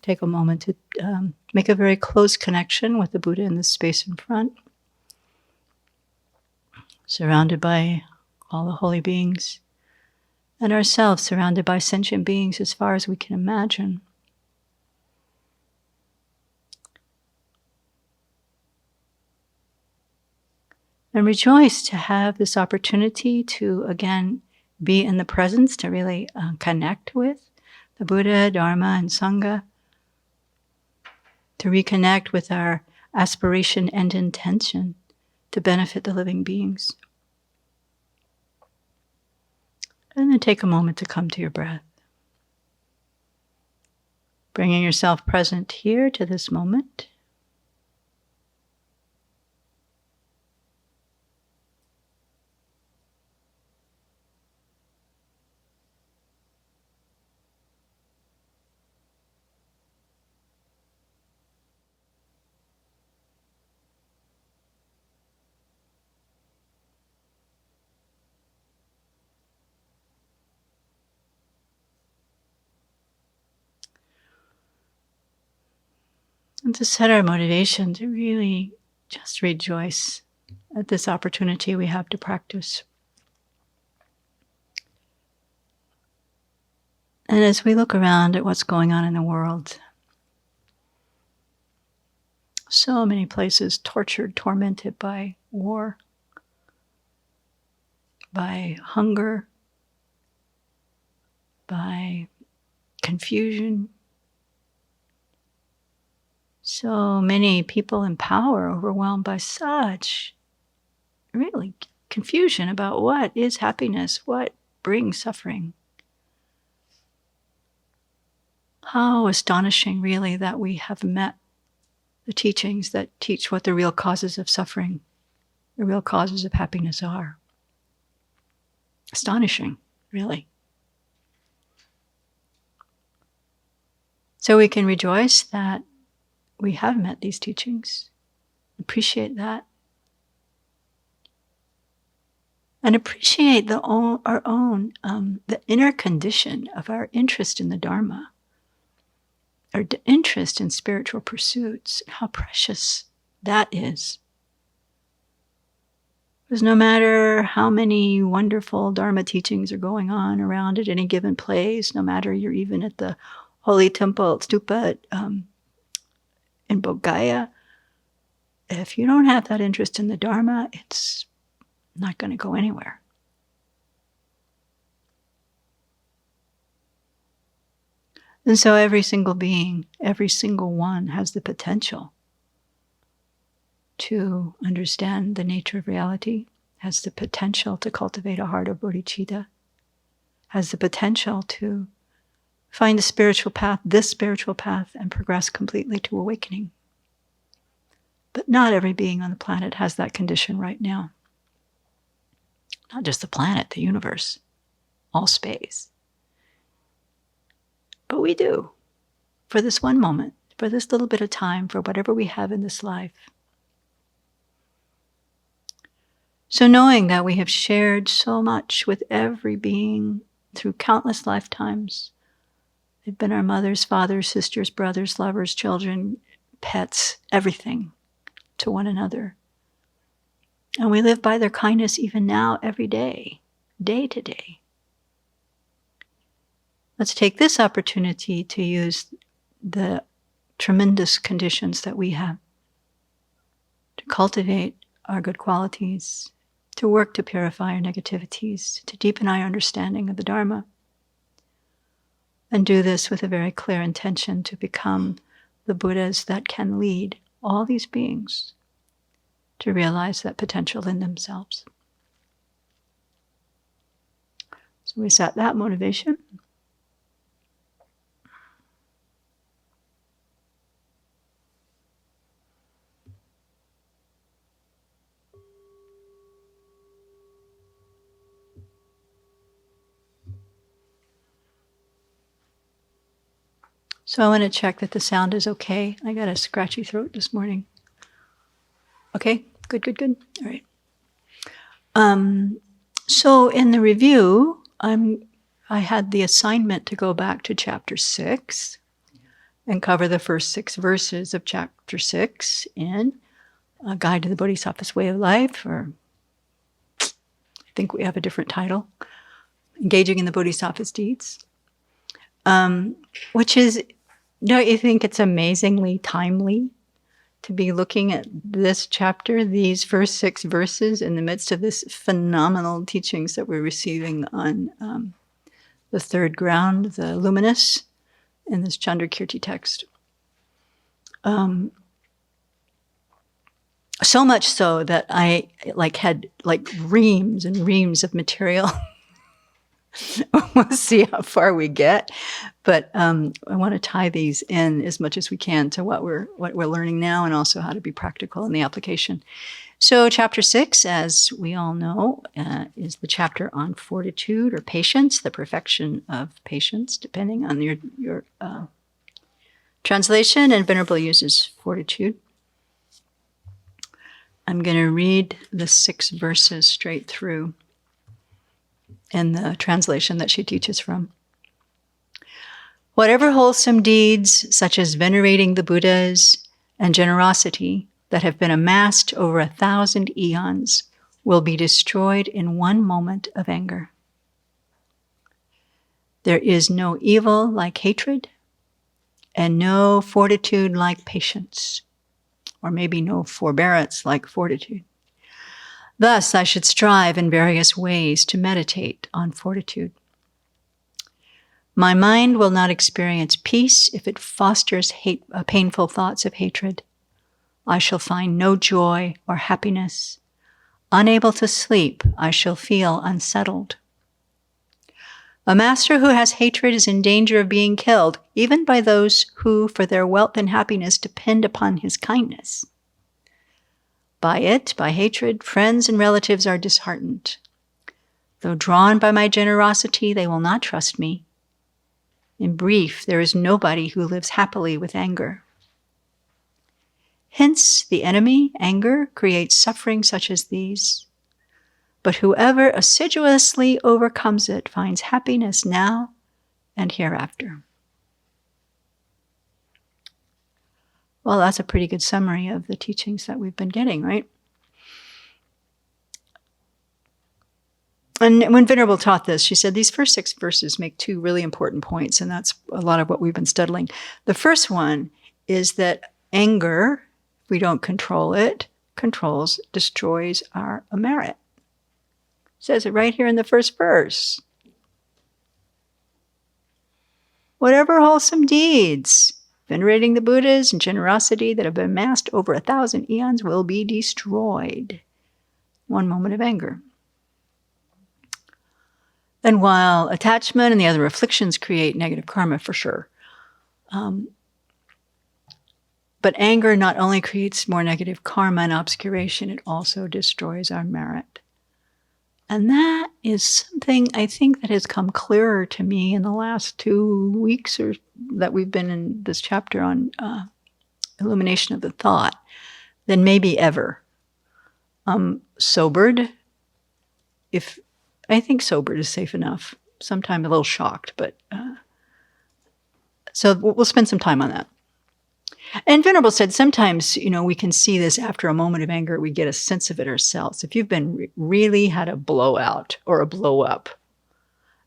Take a moment to make a very close connection with the Buddha in the space in front, surrounded by all the holy beings, and ourselves surrounded by sentient beings as far as we can imagine. And rejoice to have this opportunity to, again, be in the presence, to really connect with the Buddha, Dharma, and Sangha, to reconnect with our aspiration and intention to benefit the living beings. And then take a moment to come to your breath. Bringing yourself present here to this moment. And to set our motivation to really just rejoice at this opportunity we have to practice. And as we look around at what's going on in the world, so many places tortured, tormented by war, by hunger, by confusion. So many people in power overwhelmed by such really confusion about what is happiness, what brings suffering. How astonishing, really, that we have met the teachings that teach what the real causes of suffering, the real causes of happiness are. Astonishing, really. So we can rejoice that we have met these teachings, appreciate that, and appreciate our own the inner condition of our interest in the Dharma, our interest in spiritual pursuits, how precious that is. Because no matter how many wonderful Dharma teachings are going on around at any given place, no matter you're even at the holy temple, stupa in Bodh Gaya, if you don't have that interest in the Dharma, it's not going to go anywhere. And so every single being, every single one has the potential to understand the nature of reality, has the potential to cultivate a heart of bodhicitta, has the potential to find this spiritual path, and progress completely to awakening. But not every being on the planet has that condition right now. Not just the planet, the universe, all space. But we do, for this one moment, for this little bit of time, for whatever we have in this life. So knowing that we have shared so much with every being through countless lifetimes, they've been our mothers, fathers, sisters, brothers, lovers, children, pets, everything to one another. And we live by their kindness even now, every day, day to day. Let's take this opportunity to use the tremendous conditions that we have to cultivate our good qualities, to work to purify our negativities, to deepen our understanding of the Dharma, and do this with a very clear intention to become the Buddhas that can lead all these beings to realize that potential in themselves. So we set that motivation. So I want to check that the sound is okay. I got a scratchy throat this morning. Okay, good. All right. So in the review, I had the assignment to go back to chapter 6 and cover the first 6 verses of chapter 6 in A Guide to the Bodhisattva's Way of Life, or I think we have a different title, Engaging in the Bodhisattva's Deeds, which is, don't you think it's amazingly timely to be looking at this chapter, these first 6 verses, in the midst of this phenomenal teachings that we're receiving on the third ground, the luminous, in this Chandrakirti text. So much so that I had reams and reams of material. We'll see how far we get, but I want to tie these in as much as we can to what we're learning now, and also how to be practical in the application. So chapter 6, as we all know, is the chapter on fortitude or patience, the perfection of patience, depending on your translation, and Venerable uses fortitude. I'm going to read the 6 verses straight through in the translation that she teaches from. Whatever wholesome deeds, such as venerating the Buddhas and generosity, that have been amassed over 1,000 eons, will be destroyed in one moment of anger. There is no evil like hatred, and no fortitude like patience, or maybe no forbearance like fortitude. Thus, I should strive in various ways to meditate on fortitude. My mind will not experience peace if it fosters painful thoughts of hatred. I shall find no joy or happiness. Unable to sleep, I shall feel unsettled. A master who has hatred is in danger of being killed, even by those who, for their wealth and happiness, depend upon his kindness. By hatred, friends and relatives are disheartened. Though drawn by my generosity, they will not trust me. In brief, there is nobody who lives happily with anger. Hence, the enemy, anger, creates suffering such as these. But whoever assiduously overcomes it finds happiness now and hereafter. Well, that's a pretty good summary of the teachings that we've been getting, right? And when Venerable taught this, she said these first 6 verses make 2 really important points, and that's a lot of what we've been studying. The first one is that anger, if we don't control it, destroys our merit. It says it right here in the first verse. Whatever wholesome deeds, venerating the Buddhas and generosity that have been amassed over 1,000 eons, will be destroyed. One moment of anger. And while attachment and the other afflictions create negative karma for sure, but anger not only creates more negative karma and obscuration, it also destroys our merit. And that is something I think that has come clearer to me in the last 2 weeks or that we've been in this chapter on illumination of the thought than maybe ever. Sobered, I think sobered is safe enough. Sometimes a little shocked, but so we'll spend some time on that. And Venerable said sometimes, we can see this after a moment of anger, we get a sense of it ourselves. If you've been really had a blowout or a blow up,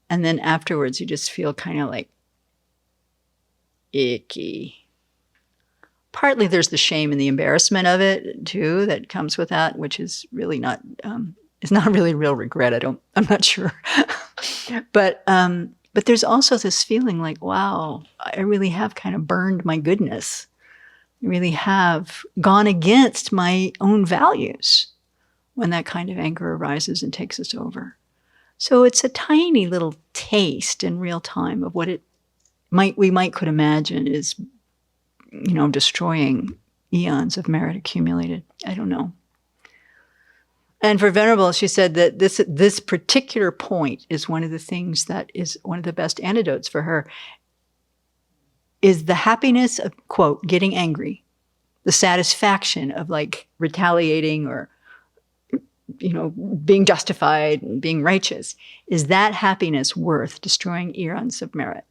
and then afterwards you just feel kind of like icky. Partly there's the shame and the embarrassment of it too that comes with that, which is really not, it's not really real regret. I'm not sure. But there's also this feeling like, wow, I really have kind of burned my goodness. I really have gone against my own values when that kind of anger arises and takes us over. So it's a tiny little taste in real time of what we could imagine is, destroying eons of merit accumulated. I don't know. And for Venerable, she said that this particular point is one of the things that is one of the best antidotes for her, is the happiness of, quote, getting angry, the satisfaction of retaliating or, being justified and being righteous. Is that happiness worth destroying eons of merit?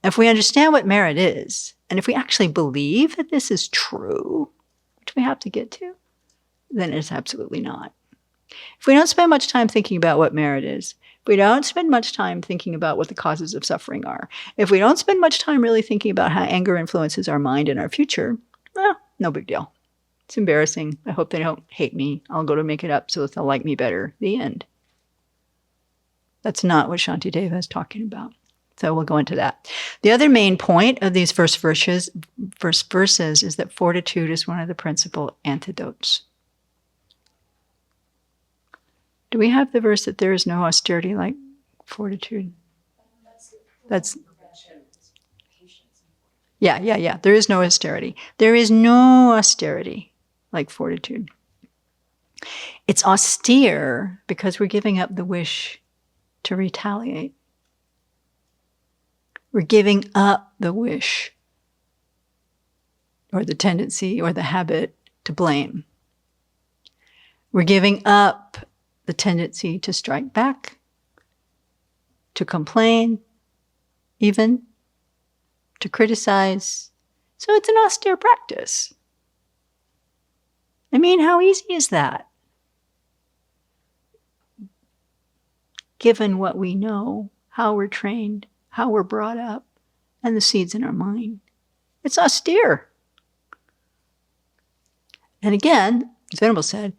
If we understand what merit is, and if we actually believe that this is true, which we have to get to, then it's absolutely not. If we don't spend much time thinking about what merit is, if we don't spend much time thinking about what the causes of suffering are, if we don't spend much time really thinking about how anger influences our mind and our future, well, no big deal. It's embarrassing. I hope they don't hate me. I'll go to make it up so that they'll like me better. The end. That's not what Shantideva is talking about. So we'll go into that. The other main point of these first verses is that fortitude is one of the principal antidotes. Do we have the verse that there is no austerity like fortitude? That's yeah. There is no austerity. There is no austerity like fortitude. It's austere because we're giving up the wish to retaliate. We're giving up the wish or the tendency or the habit to blame. We're giving up the tendency to strike back, to complain, even to criticize. So it's an austere practice. I mean, how easy is that? Given what we know, how we're trained, how we're brought up, and the seeds in our mind. It's austere. And again, as Venerable said,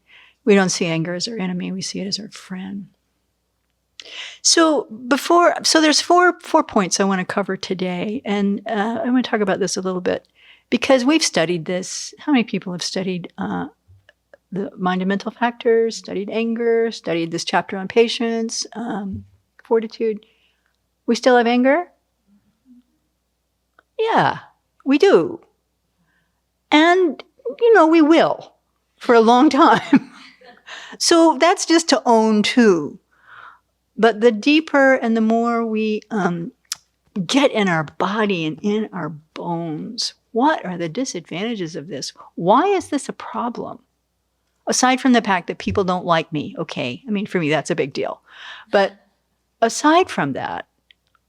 we don't see anger as our enemy, we see it as our friend. So there's four points I want to cover today, and I want to talk about this a little bit, because we've studied this. How many people have studied the mind and mental factors, studied anger, studied this chapter on patience, fortitude? We still have anger? Yeah, we do. And, we will for a long time. So that's just to own too. But the deeper and the more we get in our body and in our bones, what are the disadvantages of this? Why is this a problem? Aside from the fact that people don't like me, okay. I mean, for me, that's a big deal. But aside from that,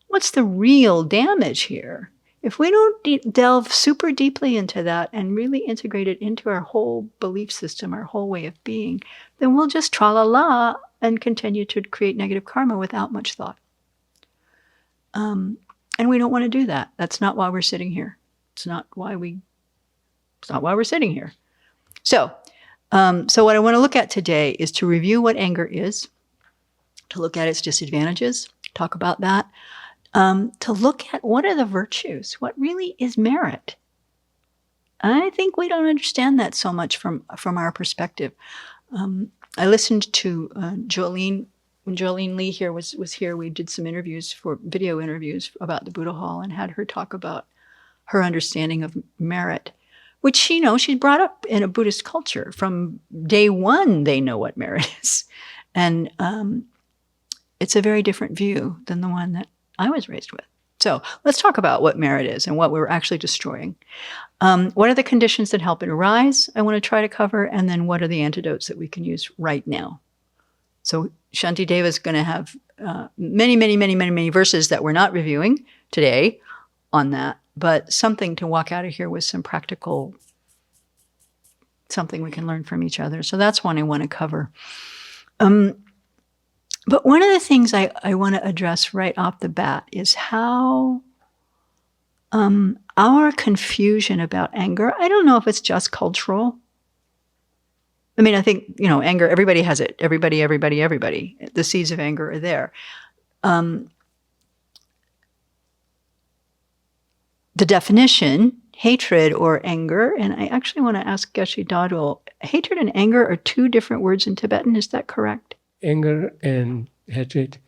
what's the real damage here? If we don't delve super deeply into that and really integrate it into our whole belief system, our whole way of being, then we'll just tra-la-la and continue to create negative karma without much thought. And we don't want to do that. That's not why we're sitting here. It's not why we're sitting here. So what I want to look at today is to review what anger is, to look at its disadvantages, talk about that, to look at what are the virtues, what really is merit. I think we don't understand that so much from our perspective. I listened to Jolene, when Jolene Lee here was here, we did some video interviews about the Buddha Hall, and had her talk about her understanding of merit, which, she's brought up in a Buddhist culture. From day one, they know what merit is. And it's a very different view than the one that I was raised with. So let's talk about what merit is and what we're actually destroying. What are the conditions that help it arise? I want to try to cover. And then what are the antidotes that we can use right now? So Shantideva is going to have many verses that we're not reviewing today on that, but something to walk out of here with some practical, something we can learn from each other. So that's one I want to cover. But one of the things I want to address right off the bat is how our confusion about anger, I don't know if it's just cultural. I mean, I think, anger, everybody has it. Everybody. The seeds of anger are there. The definition, hatred or anger, and I actually want to ask Geshe Dadul, hatred and anger are two different words in Tibetan. Is that correct? Anger and hatred,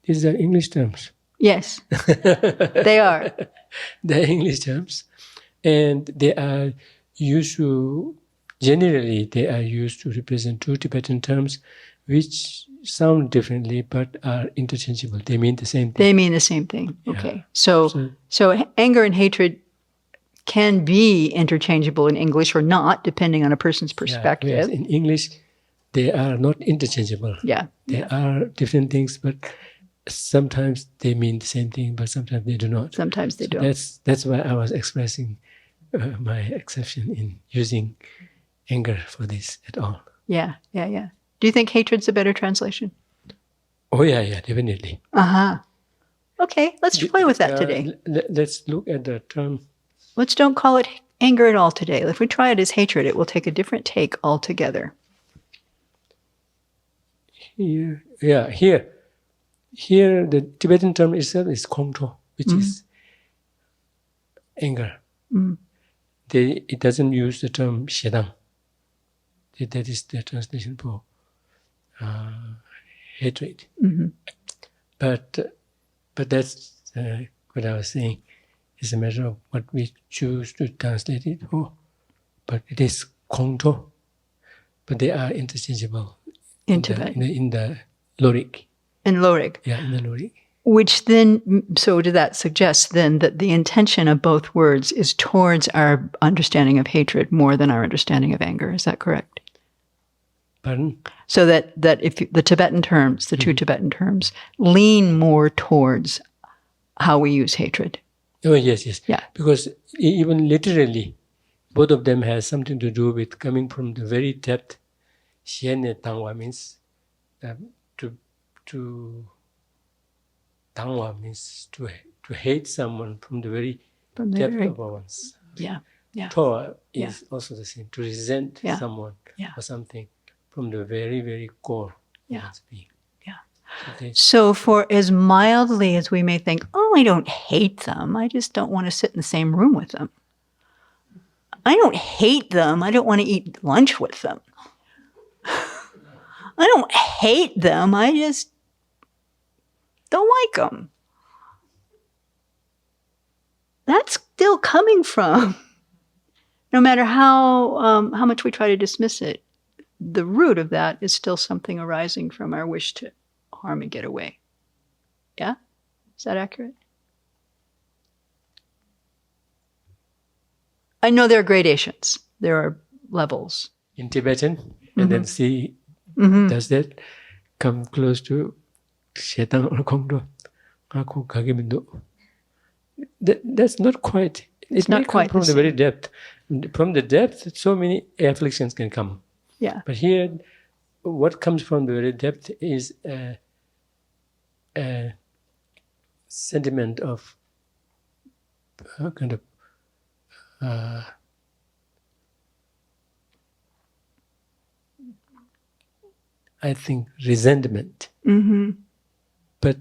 these are English terms. Yes, they are. They're English terms. And they are used to represent two Tibetan terms which sound differently but are interchangeable. They mean the same thing. They mean the same thing. Okay. So anger and hatred can be interchangeable in English or not, depending on a person's perspective. Yes, in English, they are not interchangeable. Yeah. They are different things, but sometimes they mean the same thing, but sometimes they do not. Sometimes they So don't. that's why I was expressing my exception in using anger for this at all. Yeah. Do you think hatred's a better translation? Oh yeah, definitely. Okay, let's play with that today. Let's look at the term. Let's don't call it anger at all today. If we try it as hatred, it will take a different take altogether. Here, the Tibetan term itself is kongto, which is anger. It doesn't use the term shedang. That is the translation for hatred. But that's what I was saying. It's a matter of what we choose to translate it for. But it is kongto. But they are interchangeable In Tibetan. in the Lorik. In Lorik. Yeah, in the Lorik. Which then, so does that suggest then that the intention of both words is towards our understanding of hatred more than our understanding of anger? Is that correct? Pardon? So that if the Tibetan terms, the two Tibetan terms, lean more towards how we use hatred. Oh, yes. Yeah. Because even literally, both of them has something to do with coming from the very depth. Xian tangwa means to tangwa means to hate someone from the very depth of one's. Yeah. Toa is also the same, to resent someone or something from the very, very core of one's being. So for as mildly as we may think, oh, I don't hate them, I just don't want to sit in the same room with them. I don't hate them, I don't want to eat lunch with them. I don't hate them, I just don't like them. That's still coming from, no matter how much we try to dismiss it, the root of that is still something arising from our wish to harm and get away. Yeah? Is that accurate? I know there are gradations. There are levels. In Tibetan, and then see, does that come close to Shetang or Kongdo? That's not quite. It's not quite from the very depth. From the depth, so many afflictions can come. Yeah. But here, what comes from the very depth is a sentiment of kind of I think resentment. But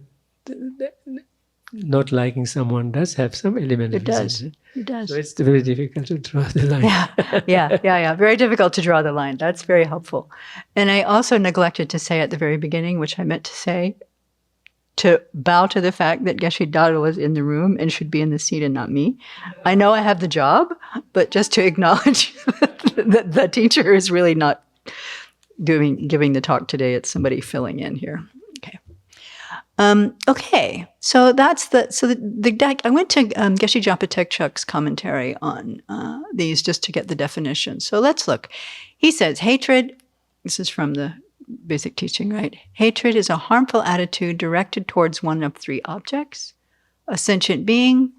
not liking someone does have some element of resentment. It does. So it's very difficult to draw the line. Yeah. Very difficult to draw the line. That's very helpful. And I also neglected to say at the very beginning, which I meant to say, to bow to the fact that Geshe Dado is in the room and should be in the seat and not me. I know I have the job, but just to acknowledge that the teacher is really not giving the talk today. It's somebody filling in here. Okay. So that's the deck. I went to Geshe Japa Tekchuk's commentary on these just to get the definition. So let's look. He says, hatred, this is from the basic teaching, right? Hatred is a harmful attitude directed towards one of three objects: a sentient being,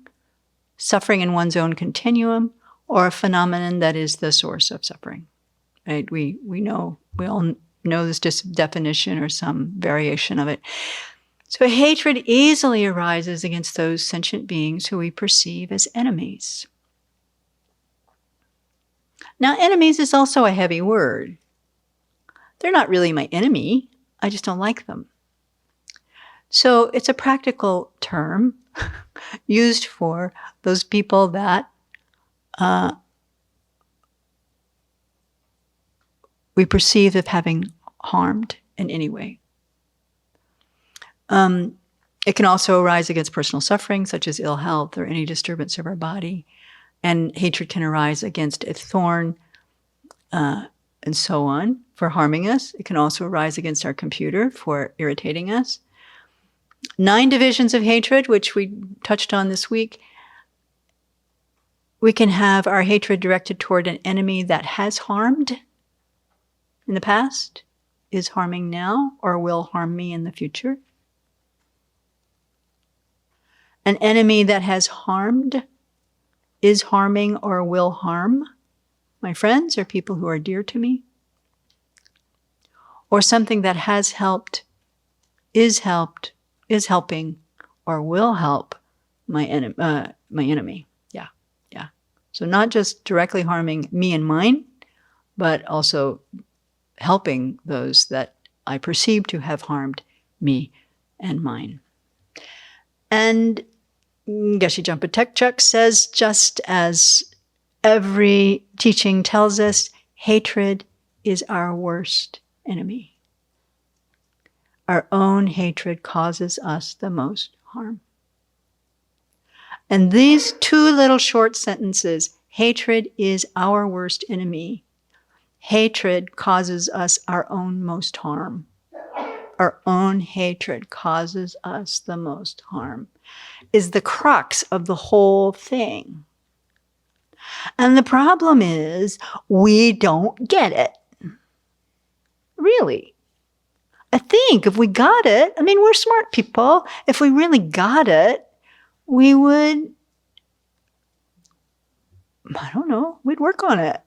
suffering in one's own continuum, or a phenomenon that is the source of suffering. Right? We all know this definition or some variation of it. So hatred easily arises against those sentient beings who we perceive as enemies. Now, enemies is also a heavy word. They're not really my enemy. I just don't like them. So it's a practical term used for those people that we perceive of having harmed in any way. It can also arise against personal suffering, such as ill health or any disturbance of our body. And hatred can arise against a thorn and so on for harming us. It can also arise against our computer for irritating us. 9 divisions of hatred, which we touched on this week. We can have our hatred directed toward an enemy that has harmed in the past, is harming now, or will harm me in the future. an enemy that has harmed, is harming, or will harm my friends or people who are dear to me, or something that has helped, is helping, or will help my enemy. Yeah. So not just directly harming me and mine, but also helping those that I perceive to have harmed me and mine. And Geshe Jumpa Tekchuk says, just as every teaching tells us, hatred is our worst enemy. Our own hatred causes us the most harm. And these two little short sentences, hatred is our worst enemy. Hatred causes us our own most harm. Our own hatred causes us the most harm, is the crux of the whole thing. And the problem is, we don't get it. Really. I think if we got it, I mean, we're smart people. If we really got it, we would, I don't know, we'd work on it.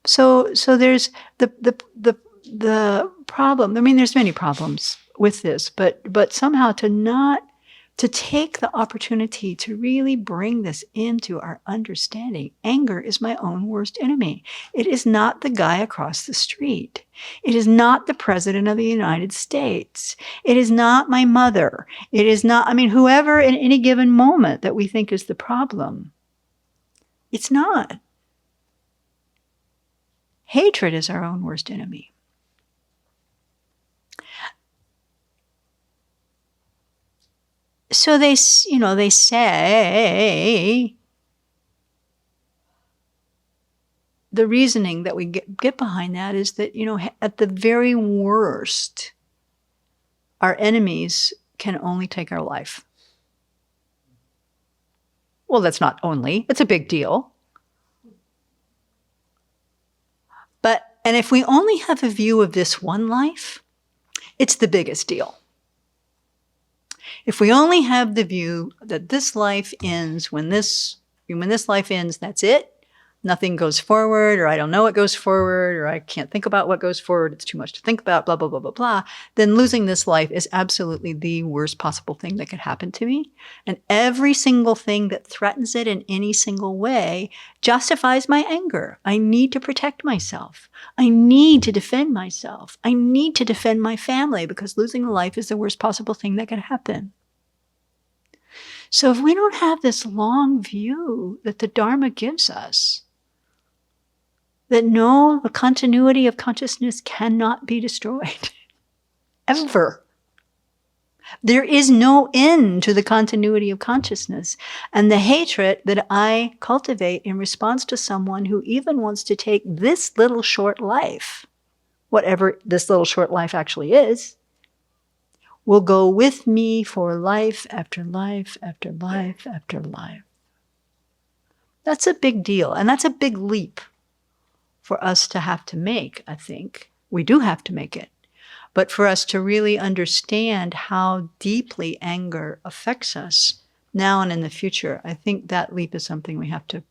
So there's the problem. I mean, there's many problems with this, but somehow to take the opportunity to really bring this into our understanding. Anger is my own worst enemy. It is not the guy across the street. It is not the President of the United States. It is not my mother. It is not, I mean, whoever in any given moment that we think is the problem. It's not. Hatred is our own worst enemy. So they say the reasoning that we get behind that is that, at the very worst, our enemies can only take our life. Well, that's not only, it's a big deal. And if we only have a view of this one life, it's the biggest deal. If we only have the view that this life ends, when this life ends, that's it. Nothing goes forward, or I don't know what goes forward, or I can't think about what goes forward. It's too much to think about, blah, blah, blah, blah, blah. Then losing this life is absolutely the worst possible thing that could happen to me. And every single thing that threatens it in any single way justifies my anger. I need to protect myself. I need to defend myself. I need to defend my family, because losing a life is the worst possible thing that could happen. So if we don't have this long view that the Dharma gives us, that no, the continuity of consciousness cannot be destroyed. Ever. There is no end to the continuity of consciousness. And the hatred that I cultivate in response to someone who even wants to take this little short life, whatever this little short life actually is, will go with me for life after life after life after life. That's a big deal. And that's a big leap for us to have to make, I think. We do have to make it. But for us to really understand how deeply anger affects us now and in the future, I think that leap is something we have to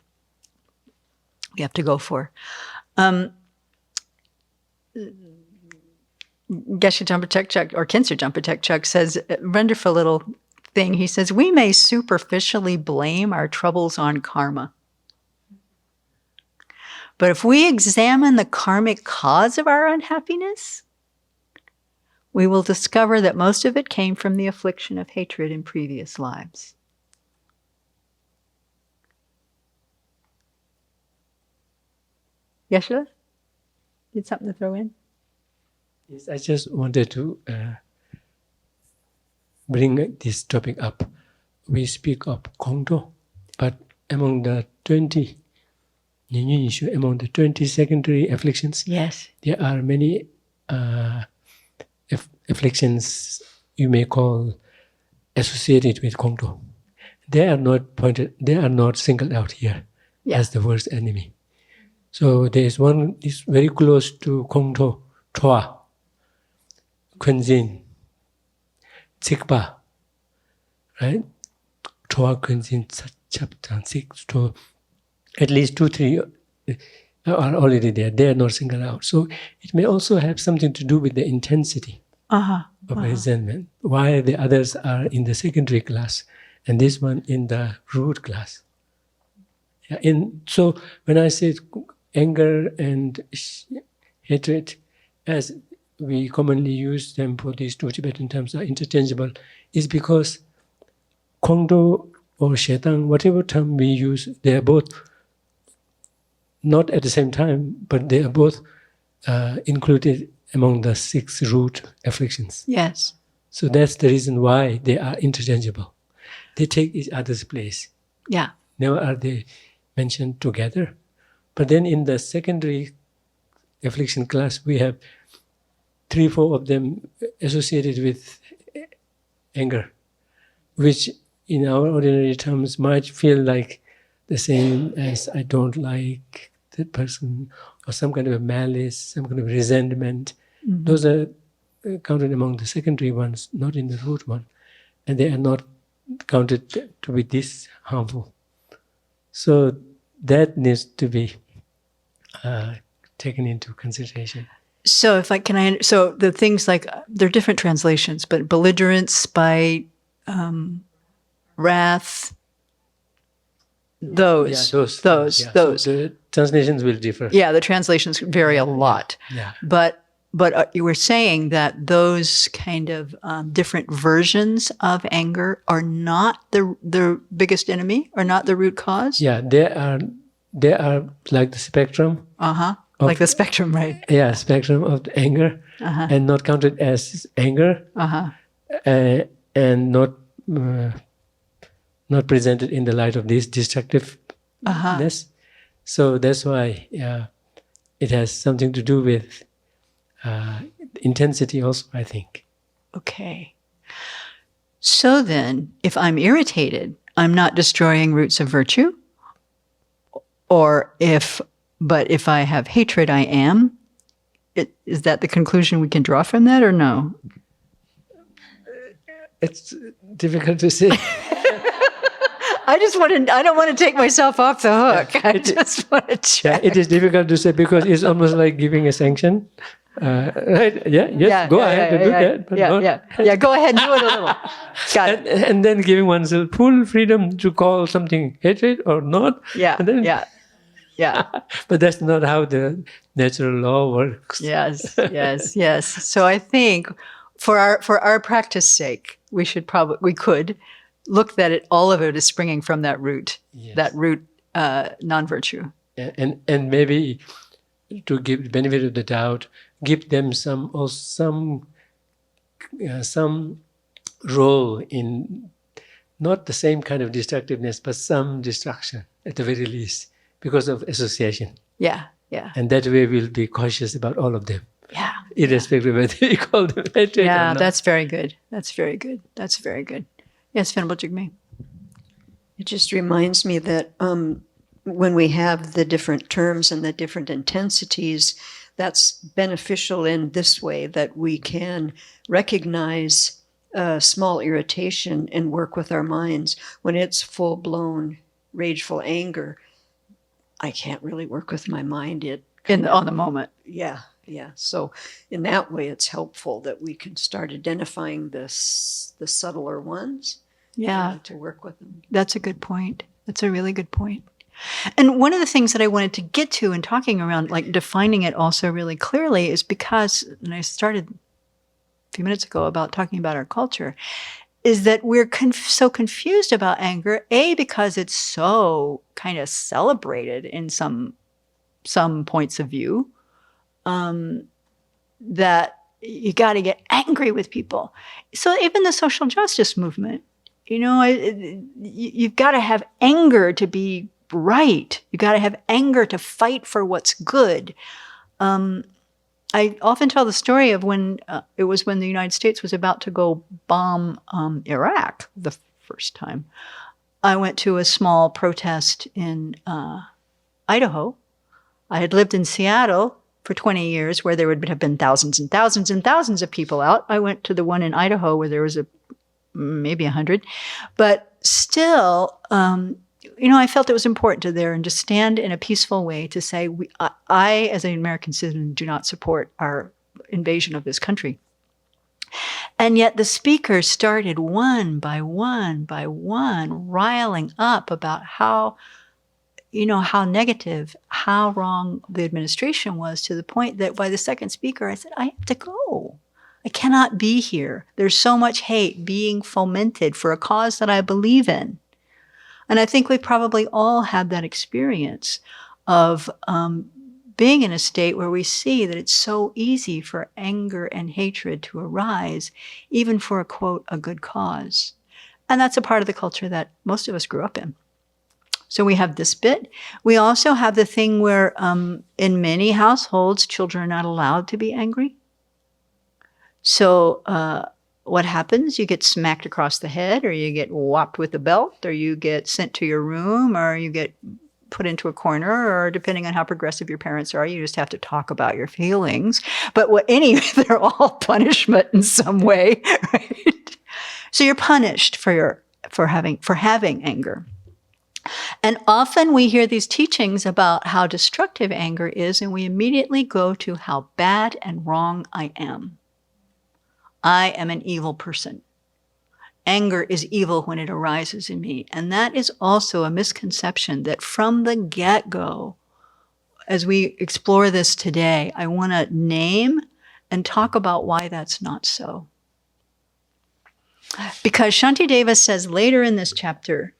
go for. Geshe Jumpa Tekchuk, or Khyentse Jumpa Tekchuk, says a wonderful little thing. He says, we may superficially blame our troubles on karma. But if we examine the karmic cause of our unhappiness, we will discover that most of it came from the affliction of hatred in previous lives. Yeshua? Did something to throw in? Yes, I just wanted to bring this topic up. We speak of Kongdo, but among the 20 secondary afflictions, yes, there are many afflictions you may call associated with Kongdo. They are not singled out here as the worst enemy. So there is one is very close to Kongdo, Toa, Quenzin, Tsikpa, right? Toa Kunzin chapter 6 to at least 2-3 are already there. They are not singled out. So it may also have something to do with the intensity of resentment. Why the others are in the secondary class and this one in the root class. Yeah, so when I say anger and hatred, as we commonly use them for these two Tibetan terms, are interchangeable, is because Kongdo or Shetang, whatever term we use, they are both not at the same time, but they are both included among the 6 root afflictions. Yes. So that's the reason why they are interchangeable. They take each other's place. Yeah. Never are they mentioned together. But then in the secondary affliction class, we have 3-4 of them associated with anger, which in our ordinary terms might feel like the same as I don't like that person, or some kind of malice, some kind of resentment. Mm-hmm. Those are counted among the secondary ones, not in the root one. And they are not counted to be this harmful. So that needs to be taken into consideration. So so the things like, there are different translations, but belligerence, spite, wrath, those. So the translations will differ. Yeah, the translations vary a lot. Yeah. But you were saying that those kind of different versions of anger are not the biggest enemy, or not the root cause? Yeah, they are like the spectrum. Like the spectrum, right? Yeah, spectrum of the anger, and not counted as anger, and not presented in the light of this destructiveness. So that's why it has something to do with intensity also, I think. Okay. So then, if I'm irritated, I'm not destroying roots of virtue? But if I have hatred, I am? Is that the conclusion we can draw from that, or no? It's difficult to say. I don't want to take myself off the hook. I just want to check. Yeah, it is difficult to say because it's almost like giving a sanction. Right? Go ahead to do that. But go ahead and do it a little. Got it. And then giving oneself full freedom to call something hatred or not. Yeah, and then, yeah. But that's not how the natural law works. Yes. So I think for our practice sake, we could look that all of it is springing from that root, non-virtue. And maybe to give the benefit of the doubt, give them some role in not the same kind of destructiveness, but some destruction at the very least, because of association. Yeah. And that way we'll be cautious about all of them. Yeah. Irrespective of whether we call them hatred or not. That's very good. That's very good. Yes, Venerable Jigme. It just reminds me that when we have the different terms and the different intensities, that's beneficial in this way, that we can recognize small irritation and work with our minds. When it's full-blown rageful anger, I can't really work with my mind. On the moment. Yeah. So in that way, it's helpful that we can start identifying the subtler ones. Yeah. To work with them. That's a good point. That's a really good point. And one of the things that I wanted to get to in talking around, like defining it also really clearly, is because, and I started a few minutes ago about talking about our culture, is that we're so confused about anger, because it's so kind of celebrated in some points of view, that you got to get angry with people. So even the social justice movement, you've got to have anger to be right. You got to have anger to fight for what's good. I often tell the story of when the United States was about to go bomb Iraq the first time. I went to a small protest in Idaho. I had lived in Seattle for 20 years where there would have been thousands and thousands and thousands of people out. I went to the one in Idaho where there was maybe 100. But still, I felt it was important to there and to stand in a peaceful way to say, I, as an American citizen, do not support our invasion of this country. And yet the speakers started one by one by one, riling up about how negative, how wrong the administration was, to the point that by the second speaker, I said, I have to go. I cannot be here. There's so much hate being fomented for a cause that I believe in. And I think we probably all had that experience of being in a state where we see that it's so easy for anger and hatred to arise, even for a, quote, a good cause. And that's a part of the culture that most of us grew up in. So we have this bit. We also have the thing where in many households, children are not allowed to be angry. So what happens? You get smacked across the head, or you get whopped with a belt, or you get sent to your room, or you get put into a corner, or depending on how progressive your parents are, you just have to talk about your feelings. But they're all punishment in some way, right? So you're punished for having anger. And often we hear these teachings about how destructive anger is, and we immediately go to how bad and wrong I am. I am an evil person. Anger is evil when it arises in me. And that is also a misconception that from the get-go, as we explore this today, I want to name and talk about why that's not so. Because Shantideva says later in this chapter,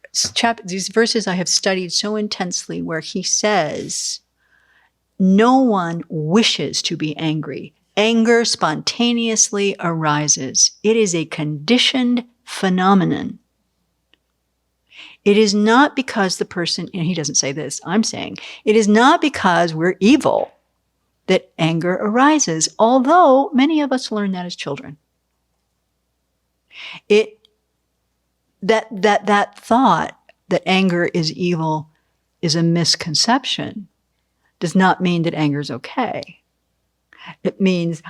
these verses I have studied so intensely, where he says, no one wishes to be angry. Anger spontaneously arises. It is a conditioned phenomenon. It is not because the person, and he doesn't say this, I'm saying, it is not because we're evil that anger arises, although many of us learn that as children. That thought that anger is evil is a misconception. Does not mean that anger is okay. It means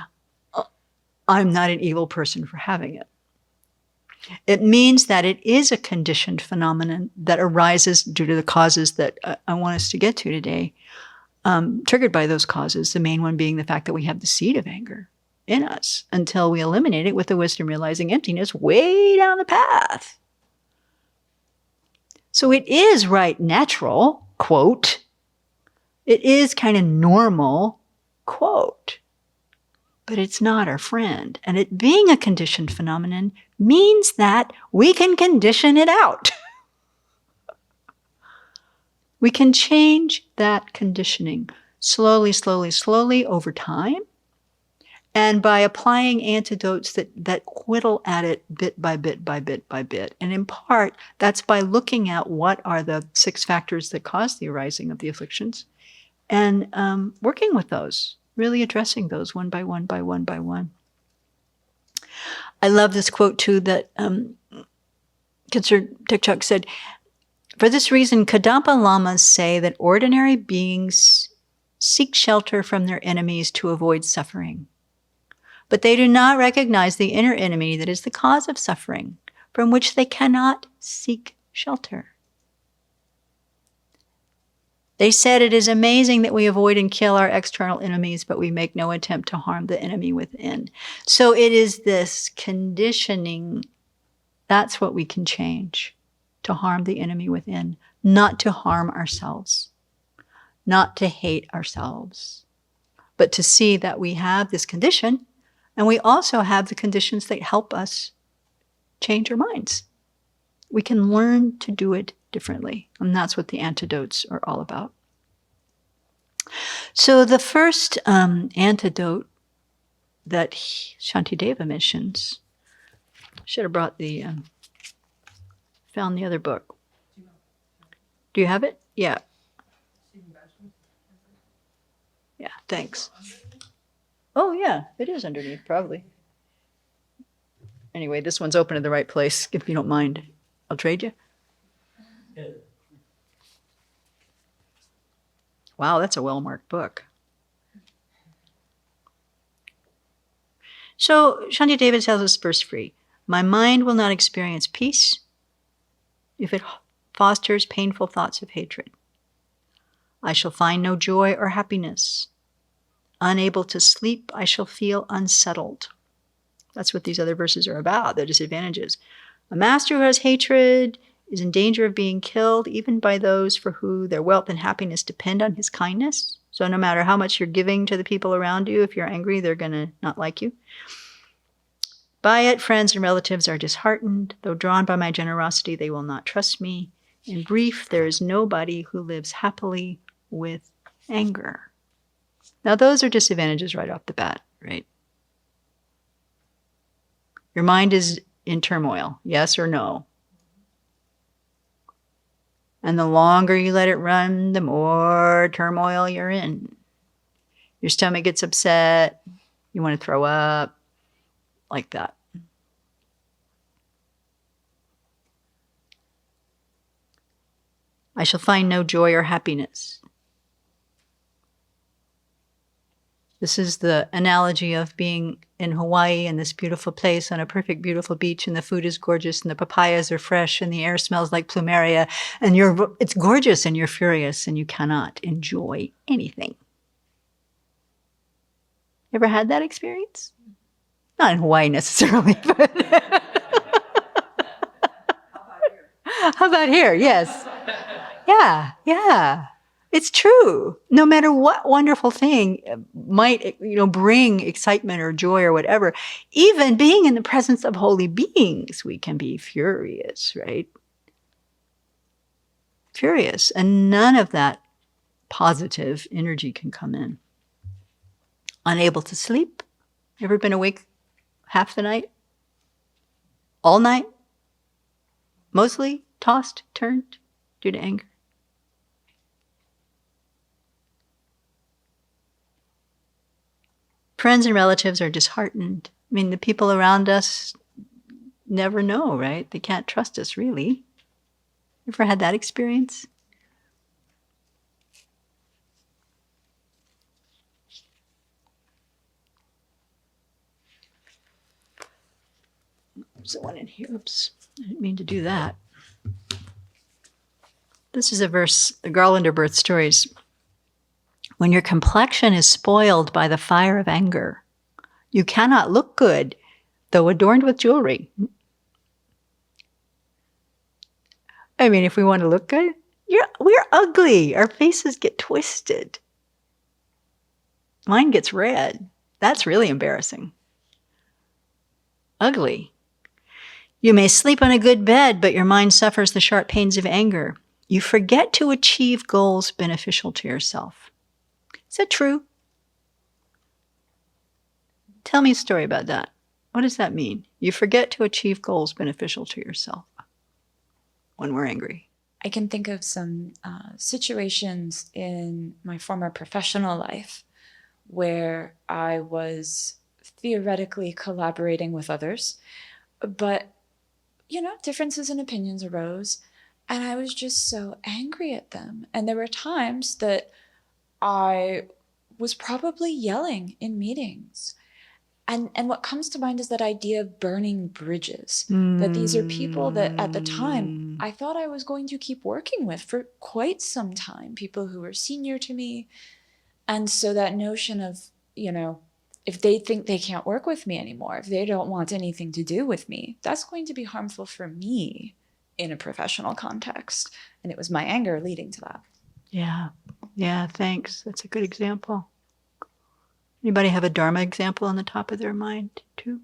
I'm not an evil person for having it. It means that it is a conditioned phenomenon that arises due to the causes that I want us to get to today, triggered by those causes, the main one being the fact that we have the seed of anger in us until we eliminate it with the wisdom realizing emptiness way down the path. So it is right natural, quote. It is kind of normal, quote. But it's not our friend. And it being a conditioned phenomenon means that we can condition it out. We can change that conditioning slowly, slowly, slowly over time. And by applying antidotes that whittle at it bit by bit by bit by bit. And in part, that's by looking at what are the 6 factors that cause the arising of the afflictions and working with those, really addressing those one by one by one by one. I love this quote too that Khensur Tekchuk said, for this reason, Kadampa lamas say that ordinary beings seek shelter from their enemies to avoid suffering. But they do not recognize the inner enemy that is the cause of suffering, from which they cannot seek shelter. They said it is amazing that we avoid and kill our external enemies, but we make no attempt to harm the enemy within. So it is this conditioning, that's what we can change, to harm the enemy within, not to harm ourselves, not to hate ourselves, but to see that we have this condition, and we also have the conditions that help us change our minds. We can learn to do it differently, and that's what the antidotes are all about. So the first antidote that Shantideva mentions, should have brought found the other book. Do you have it? Yeah. Yeah, thanks. Oh, yeah, it is underneath, probably. Anyway, this one's open in the right place, if you don't mind. I'll trade you. Wow, that's a well-marked book. So Shantideva tells us first free. My mind will not experience peace if it fosters painful thoughts of hatred. I shall find no joy or happiness. Unable to sleep, I shall feel unsettled. That's what these other verses are about, the disadvantages. A master who has hatred is in danger of being killed, even by those for whom their wealth and happiness depend on his kindness. So no matter how much you're giving to the people around you, if you're angry, they're going to not like you. By it, friends and relatives are disheartened. Though drawn by my generosity, they will not trust me. In brief, there is nobody who lives happily with anger. Now, those are disadvantages right off the bat, right? Your mind is in turmoil, yes or no? And the longer you let it run, the more turmoil you're in. Your stomach gets upset. You want to throw up, like that. I shall find no joy or happiness. This is the analogy of being in Hawaii in this beautiful place on a perfect, beautiful beach, and the food is gorgeous, and the papayas are fresh, and the air smells like plumeria, and it's gorgeous, and you're furious, and you cannot enjoy anything. Ever had that experience? Not in Hawaii necessarily, but how about here? Yes. Yeah. It's true. No matter what wonderful thing might, bring excitement or joy or whatever, even being in the presence of holy beings, we can be furious, right? Furious. And none of that positive energy can come in. Unable to sleep. Ever been awake half the night? All night? Mostly tossed, turned due to anger. Friends and relatives are disheartened. I mean, the people around us never know, right? They can't trust us, really. Ever had that experience? There's the one in here. Oops, I didn't mean to do that. This is a verse, the Garlander Birth Stories. When your complexion is spoiled by the fire of anger, you cannot look good, though adorned with jewelry. I mean, if we want to look good, we're ugly. Our faces get twisted. Mine gets red. That's really embarrassing. Ugly. You may sleep on a good bed, but your mind suffers the sharp pains of anger. You forget to achieve goals beneficial to yourself. Is that true? Tell me a story about that. What does that mean? You forget to achieve goals beneficial to yourself when we're angry. I can think of some situations in my former professional life where I was theoretically collaborating with others, but, differences in opinions arose, and I was just so angry at them. And there were times that I was probably yelling in meetings. And what comes to mind is that idea of burning bridges, that these are people that at the time I thought I was going to keep working with for quite some time, people who were senior to me. And so that notion of, if they think they can't work with me anymore, if they don't want anything to do with me, that's going to be harmful for me in a professional context. And it was my anger leading to that. Yeah, thanks. That's a good example. Anybody have a Dharma example on the top of their mind, too?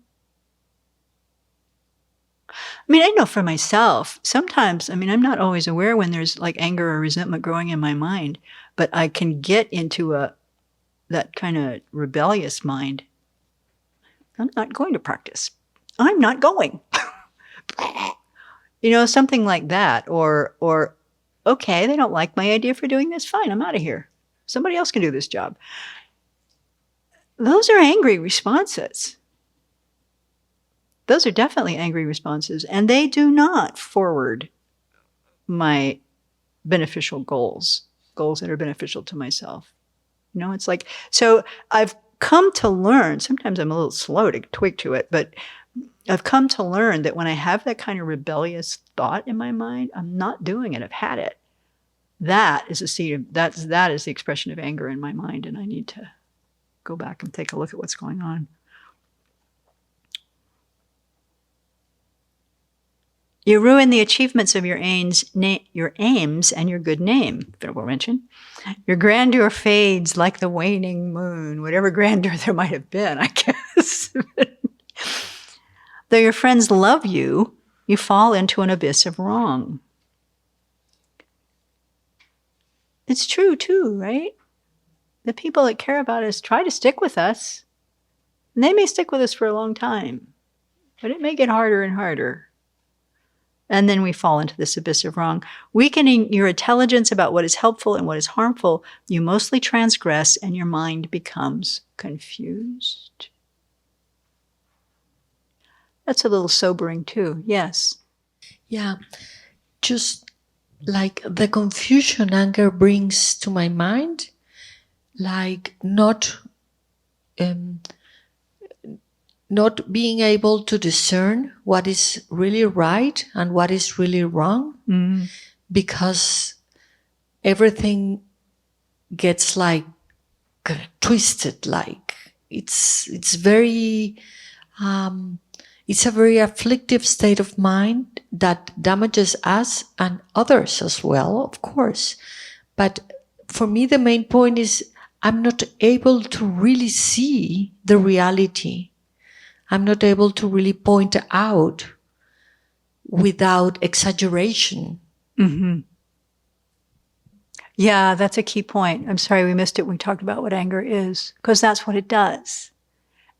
I mean, I know for myself, sometimes, I'm not always aware when there's like anger or resentment growing in my mind, but I can get into that kind of rebellious mind. I'm not going to practice. I'm not going. Something like that. Or, okay, they don't like my idea for doing this. Fine, I'm out of here. Somebody else can do this job. Those are angry responses. Those are definitely angry responses, and they do not forward my beneficial goals that are beneficial to myself. It's like, so I've come to learn, sometimes I'm a little slow to twig to it, but I've come to learn that when I have that kind of rebellious thought in my mind, I'm not doing it. I've had it. That is a seed of, that is the expression of anger in my mind, and I need to go back and take a look at what's going on. You ruin the achievements of your aims and your good name, Venerable mentioned. Your grandeur fades like the waning moon, whatever grandeur there might have been, I guess. Though your friends love you, you fall into an abyss of wrong. It's true, too, right? The people that care about us try to stick with us. And they may stick with us for a long time, but it may get harder and harder. And then we fall into this abyss of wrong. Weakening your intelligence about what is helpful and what is harmful, you mostly transgress and your mind becomes confused. That's a little sobering too, yes. Yeah, just like the confusion anger brings to my mind, like not being able to discern what is really right and what is really wrong, because everything gets like twisted. Like it's very it's a very afflictive state of mind that damages us and others as well, of course. But for me, the main point is I'm not able to really see the reality. I'm not able to really point out without exaggeration. Mm-hmm. Yeah, that's a key point. I'm sorry we missed it when we talked about what anger is, because that's what it does.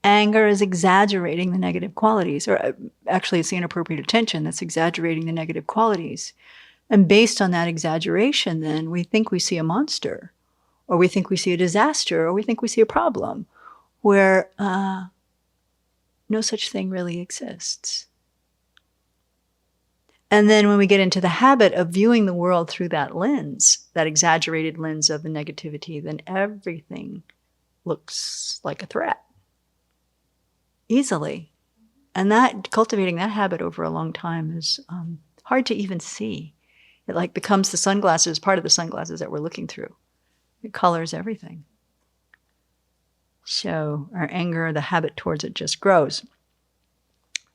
Anger is exaggerating the negative qualities, or actually it's the inappropriate attention that's exaggerating the negative qualities. And based on that exaggeration, then we think we see a monster, or we think we see a disaster, or we think we see a problem, where no such thing really exists. And then when we get into the habit of viewing the world through that lens, that exaggerated lens of the negativity, then everything looks like a threat. Easily. And that cultivating that habit over a long time is hard to even see. It like becomes the sunglasses, part of the sunglasses that we're looking through. It colors everything. So our anger, the habit towards it just grows.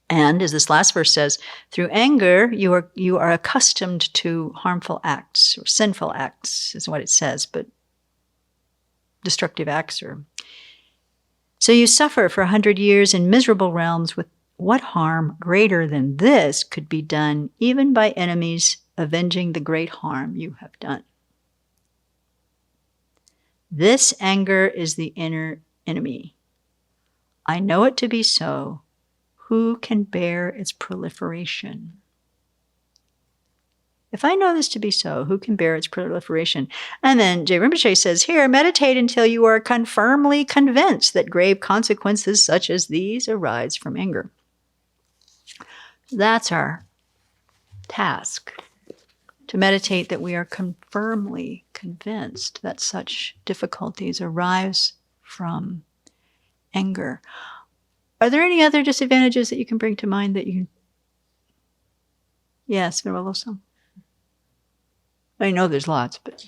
And as this last verse says, through anger, you are accustomed to harmful acts, or sinful acts is what it says, but destructive acts. So you suffer for 100 years in miserable realms. With what harm greater than this could be done even by enemies avenging the great harm you have done? This anger is the inner enemy. I know it to be so. Who can bear its proliferation? If I know this to be so, who can bear its proliferation? And then J. Rinpoche says here, meditate until you are firmly convinced that grave consequences such as these arise from anger. That's our task, to meditate that we are firmly convinced that such difficulties arise from anger. Are there any other disadvantages that you can bring to mind that you... Yes, Venerable Thubten. I know there's lots, but...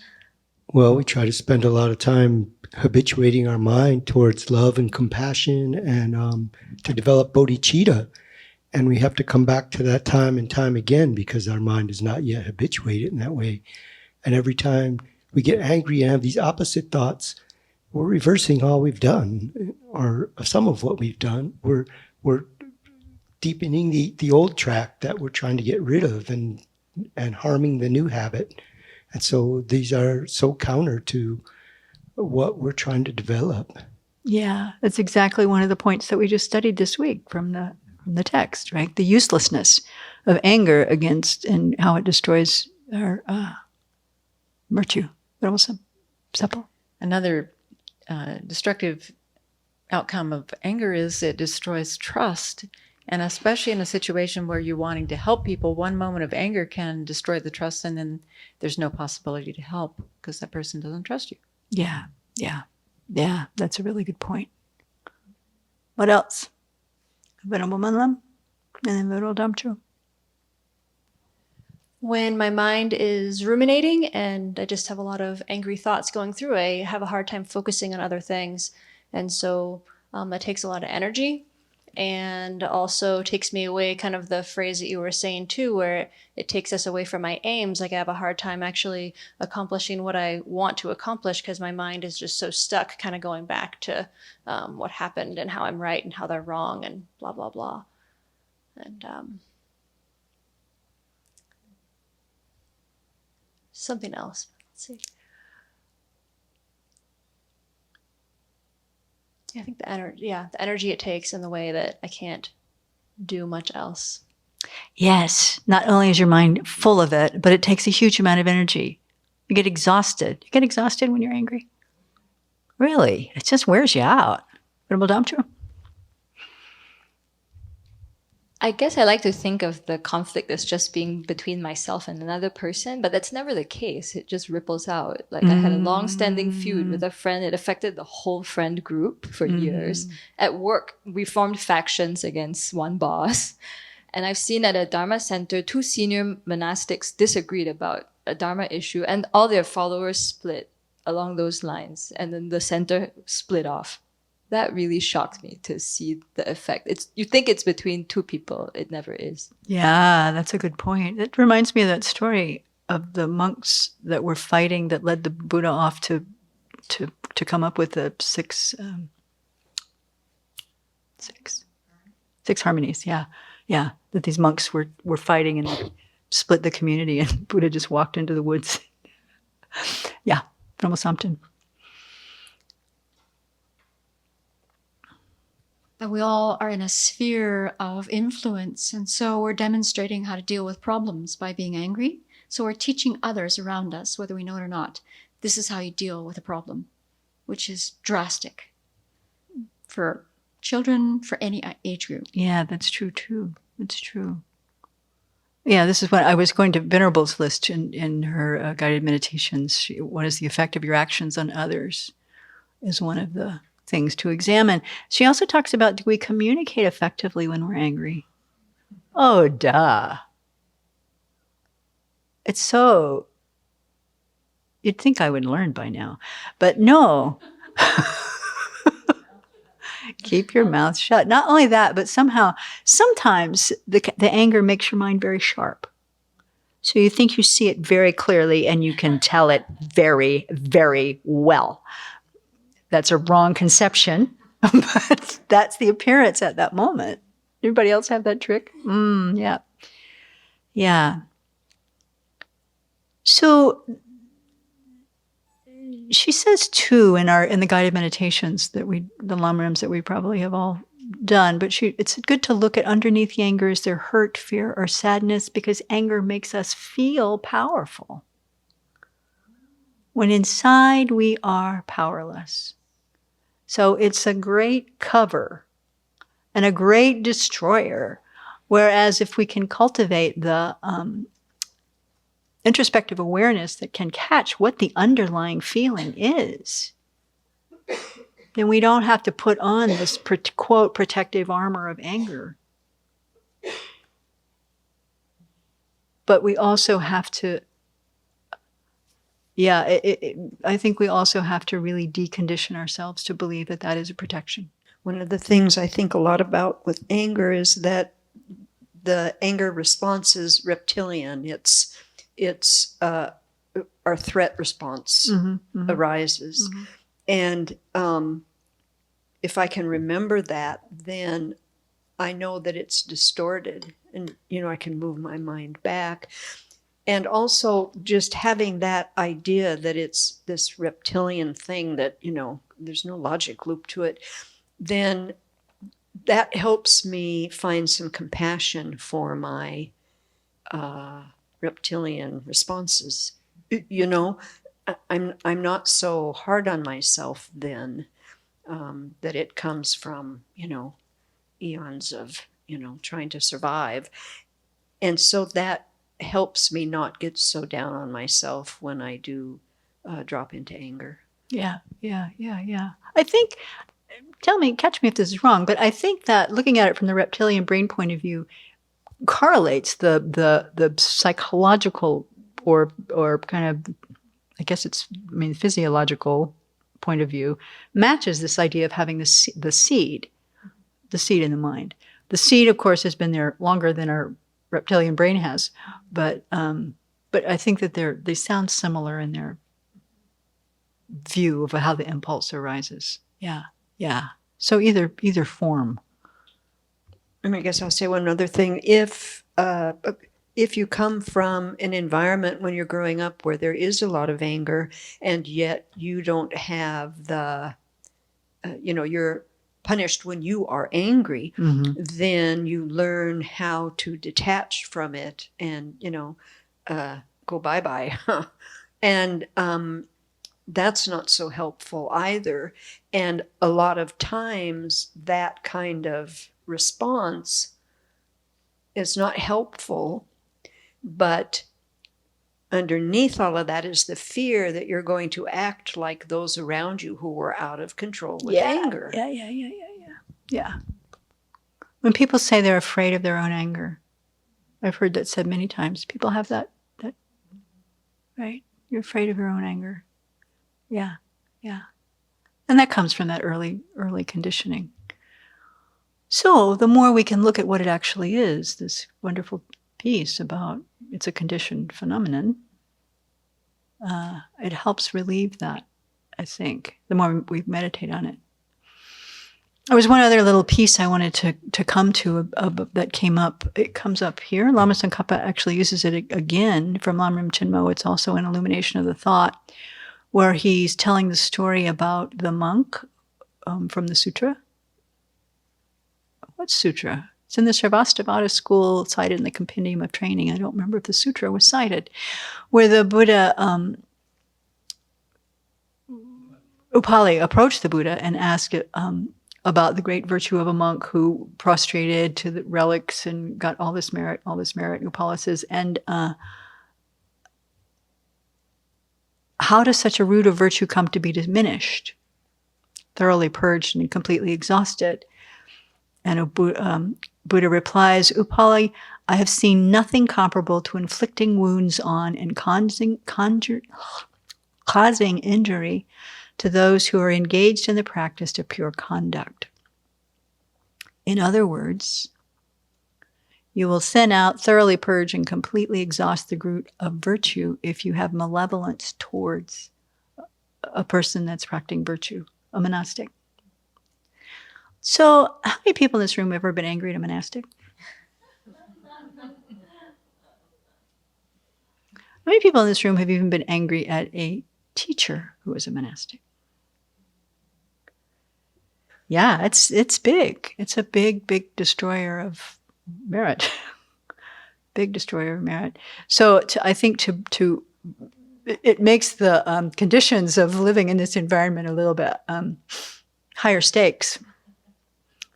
Well, we try to spend a lot of time habituating our mind towards love and compassion and to develop bodhicitta. And we have to come back to that time and time again because our mind is not yet habituated in that way. And every time we get angry and have these opposite thoughts, we're reversing all we've done, or some of what we've done. We're deepening the old track that we're trying to get rid of and harming the new habit. And so these are so counter to what we're trying to develop. Yeah, that's exactly one of the points that we just studied this week from the text, right? The uselessness of anger against and how it destroys our virtue. But also, supple. Another destructive outcome of anger is it destroys trust. And especially in a situation where you're wanting to help people, one moment of anger can destroy the trust, and then there's no possibility to help because that person doesn't trust you. Yeah. That's a really good point. What else? Venerable Manlam? And then Venerable Damcho. When my mind is ruminating and I just have a lot of angry thoughts going through, I have a hard time focusing on other things. And so that takes a lot of energy, and also takes me away, kind of the phrase that you were saying too, where it takes us away from my aims. Like I have a hard time actually accomplishing what I want to accomplish because my mind is just so stuck, kind of going back to what happened and how I'm right and how they're wrong and blah, blah, blah. And something else. Let's see. I think the energy it takes in the way that I can't do much else. Yes. Not only is your mind full of it, but it takes a huge amount of energy. You get exhausted. You get exhausted when you're angry. Really? It just wears you out. Venerable Damcho? I guess I like to think of the conflict as just being between myself and another person, but that's never the case. It just ripples out. Like I had a long-standing feud with a friend. It affected the whole friend group for years. At work, we formed factions against one boss. And I've seen at a Dharma center, 2 senior monastics disagreed about a Dharma issue, and all their followers split along those lines. And then the center split off. That really shocked me to see the effect. You think it's between 2 people. It never is. Yeah, that's a good point. It reminds me of that story of the monks that were fighting that led the Buddha off to come up with the six harmonies. Yeah. That these monks were fighting and split the community, and Buddha just walked into the woods. Yeah, Venerable Thubten. That we all are in a sphere of influence, and so we're demonstrating how to deal with problems by being angry. So we're teaching others around us, whether we know it or not, this is how you deal with a problem, which is drastic for children, for any age group. Yeah, that's true too. It's true. Yeah, this is what I was going to Venerable's list in her guided meditations. What is the effect of your actions on others is one of the things to examine. She also talks about, do we communicate effectively when we're angry? Oh, duh. It's so, you'd think I would learn by now, but no. Keep your mouth shut. Not only that, but sometimes the anger makes your mind very sharp. So you think you see it very clearly and you can tell it very, very well. That's a wrong conception, but that's the appearance at that moment. Everybody else have that trick? Yeah. Yeah. So she says too in the guided meditations that the lamrims that we probably have all done, but it's good to look at underneath the anger, is there hurt, fear, or sadness, because anger makes us feel powerful. When inside we are powerless. So it's a great cover and a great destroyer. Whereas if we can cultivate the introspective awareness that can catch what the underlying feeling is, then we don't have to put on this, quote, protective armor of anger. But we also have to, I think we also have to really decondition ourselves to believe that that is a protection. One of the things I think a lot about with anger is that the anger response is reptilian. It's our threat response arises. Mm-hmm. And if I can remember that, then I know that it's distorted, and I can move my mind back. And also just having that idea that it's this reptilian thing that, there's no logic loop to it, then that helps me find some compassion for my reptilian responses. I'm not so hard on myself then, that it comes from, eons of, trying to survive. And so that helps me not get so down on myself when I do drop into anger. Yeah. I think, catch me if this is wrong, but I think that looking at it from the reptilian brain point of view, correlates the psychological or kind of, I guess physiological point of view, matches this idea of having the seed in the mind. The seed, of course, has been there longer than our reptilian brain has, but I think that they sound similar in their view of how the impulse arises. Yeah. So either form. And I guess I'll say one other thing. If you come from an environment when you're growing up where there is a lot of anger, and yet you don't have the, you're punished when you are angry, then you learn how to detach from it and, go bye-bye. And that's not so helpful either. And a lot of times that kind of response is not helpful, but underneath all of that is the fear that you're going to act like those around you who were out of control with anger. Yeah. When people say they're afraid of their own anger, I've heard that said many times. People have that, right? You're afraid of your own anger. Yeah. And that comes from that early conditioning. So the more we can look at what it actually is, this wonderful piece about it's a conditioned phenomenon, it helps relieve that, I think, the more we meditate on it. There was one other little piece I wanted to come to that came up. It comes up here. Lama Tsongkhapa actually uses it again from Lamrim Chinmo. It's also an illumination of the thought, where he's telling the story about the monk from the sutra. What sutra? It's in the Sravasti school, cited in the Compendium of Training. I don't remember if the sutra was cited, where the Buddha, Upali, approached the Buddha and asked about the great virtue of a monk who prostrated to the relics and got all this merit. Upali says, and how does such a root of virtue come to be diminished, thoroughly purged and completely exhausted? And Buddha replies, Upali, I have seen nothing comparable to inflicting wounds on and causing injury to those who are engaged in the practice of pure conduct. In other words, you will thin out, thoroughly purge, and completely exhaust the root of virtue if you have malevolence towards a person that's practicing virtue, a monastic. So, how many people in this room have ever been angry at a monastic? How many people in this room have even been angry at a teacher who was a monastic? Yeah, it's big. It's a big destroyer of merit. Big destroyer of merit. So I think it makes the conditions of living in this environment a little bit higher stakes.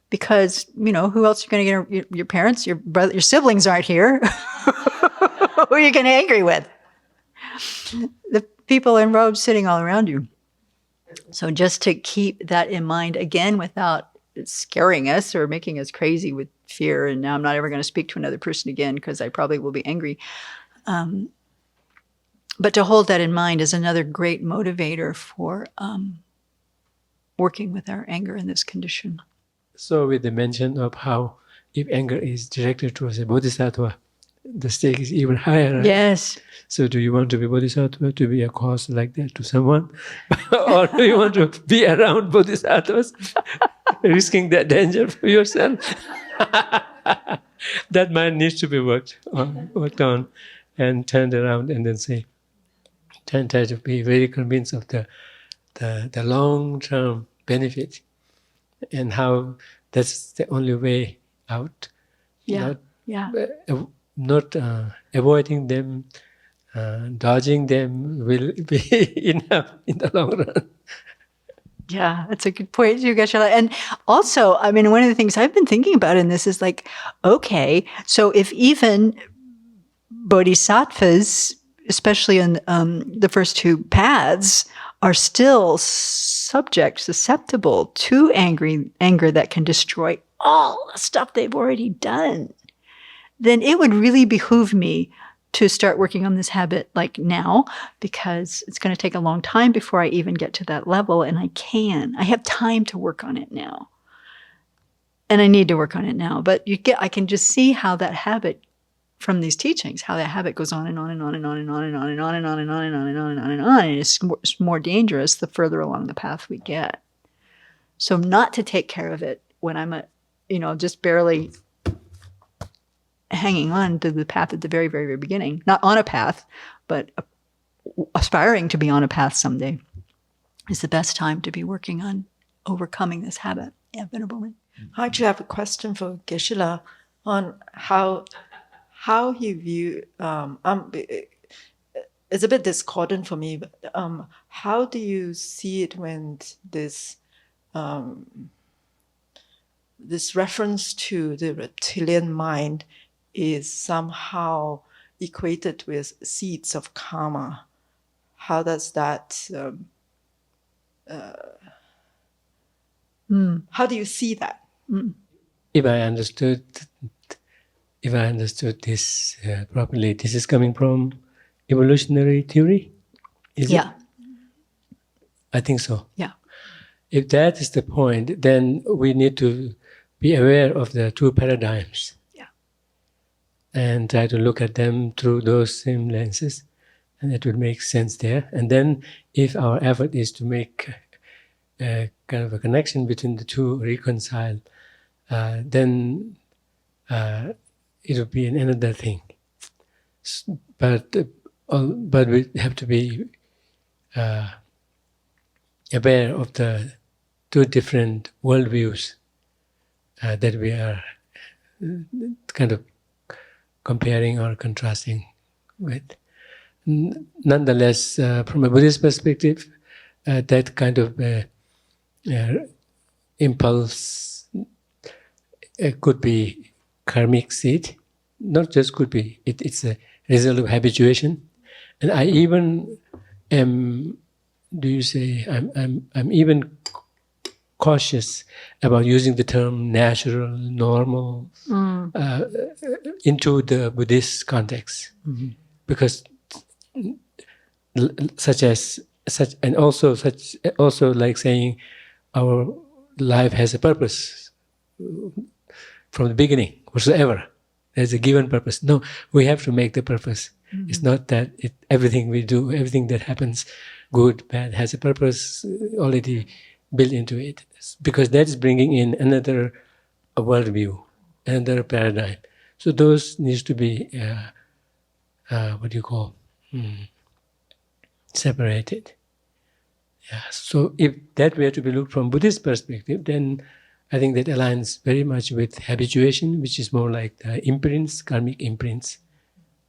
Because, who else are you going to get? Your parents, your brother, your siblings aren't here. Who are you getting angry with? The people in robes sitting all around you. So just to keep that in mind, again, without scaring us or making us crazy with fear, and now I'm not ever going to speak to another person again because I probably will be angry. But to hold that in mind is another great motivator for working with our anger in this condition. So with the mention of how if anger is directed towards a bodhisattva, the stake is even higher, right? Yes. So do you want to be bodhisattva, to be a cause like that to someone? Or do you want to be around bodhisattvas, risking that danger for yourself? That mind needs to be worked on and turned around and then try to be very convinced of the long-term benefit and how that's the only way out. Not avoiding them, dodging them will be enough in the long run. Yeah, that's a good point, you guys. And also, one of the things I've been thinking about in this is like, okay, so if even bodhisattvas, especially in the first two paths, are still susceptible to anger that can destroy all the stuff they've already done, then it would really behoove me to start working on this habit like now, because it's going to take a long time before I even get to that level. And I have time to work on it now. And I need to work on it now. But I can just see how that habit from these teachings, how that habit goes on and on and on and on and on and on and on and on and on and on and on and on and on. And it's more dangerous the further along the path we get. So not to take care of it when I'm just barely hanging on to the path at the very, very, very beginning. Not on a path, but aspiring to be on a path someday is the best time to be working on overcoming this habit. Yeah, Venerable Lin. I actually have a question for Geshe-la on how he view. It's a bit discordant for me, but how do you see it when this reference to the reptilian mind is somehow equated with seeds of karma? How does that? How do you see that? If I understood this properly, this is coming from evolutionary theory, is it? I think so. Yeah. If that is the point, then we need to be aware of the two paradigms. Yeah. And try to look at them through those same lenses, and it would make sense there. And then, if our effort is to make kind of a connection between the two, reconcile, then it would be another thing. But we have to be aware of the two different worldviews that we are kind of comparing or contrasting with. Nonetheless, from a Buddhist perspective, that kind of impulse could be karmic seed, not just could be. It's a result of habituation, and I even am. I'm even cautious about using the term natural, normal into the Buddhist context, because also like saying our life has a purpose from the beginning, whatsoever. There's a given purpose. No, we have to make the purpose. It's not that everything we do, everything that happens, good, bad, has a purpose already built into it. Because that is bringing in another worldview, another paradigm. So those needs to be, separated. Yeah. So if that were to be looked from Buddhist perspective, then I think that aligns very much with habituation, which is more like the imprints, karmic imprints.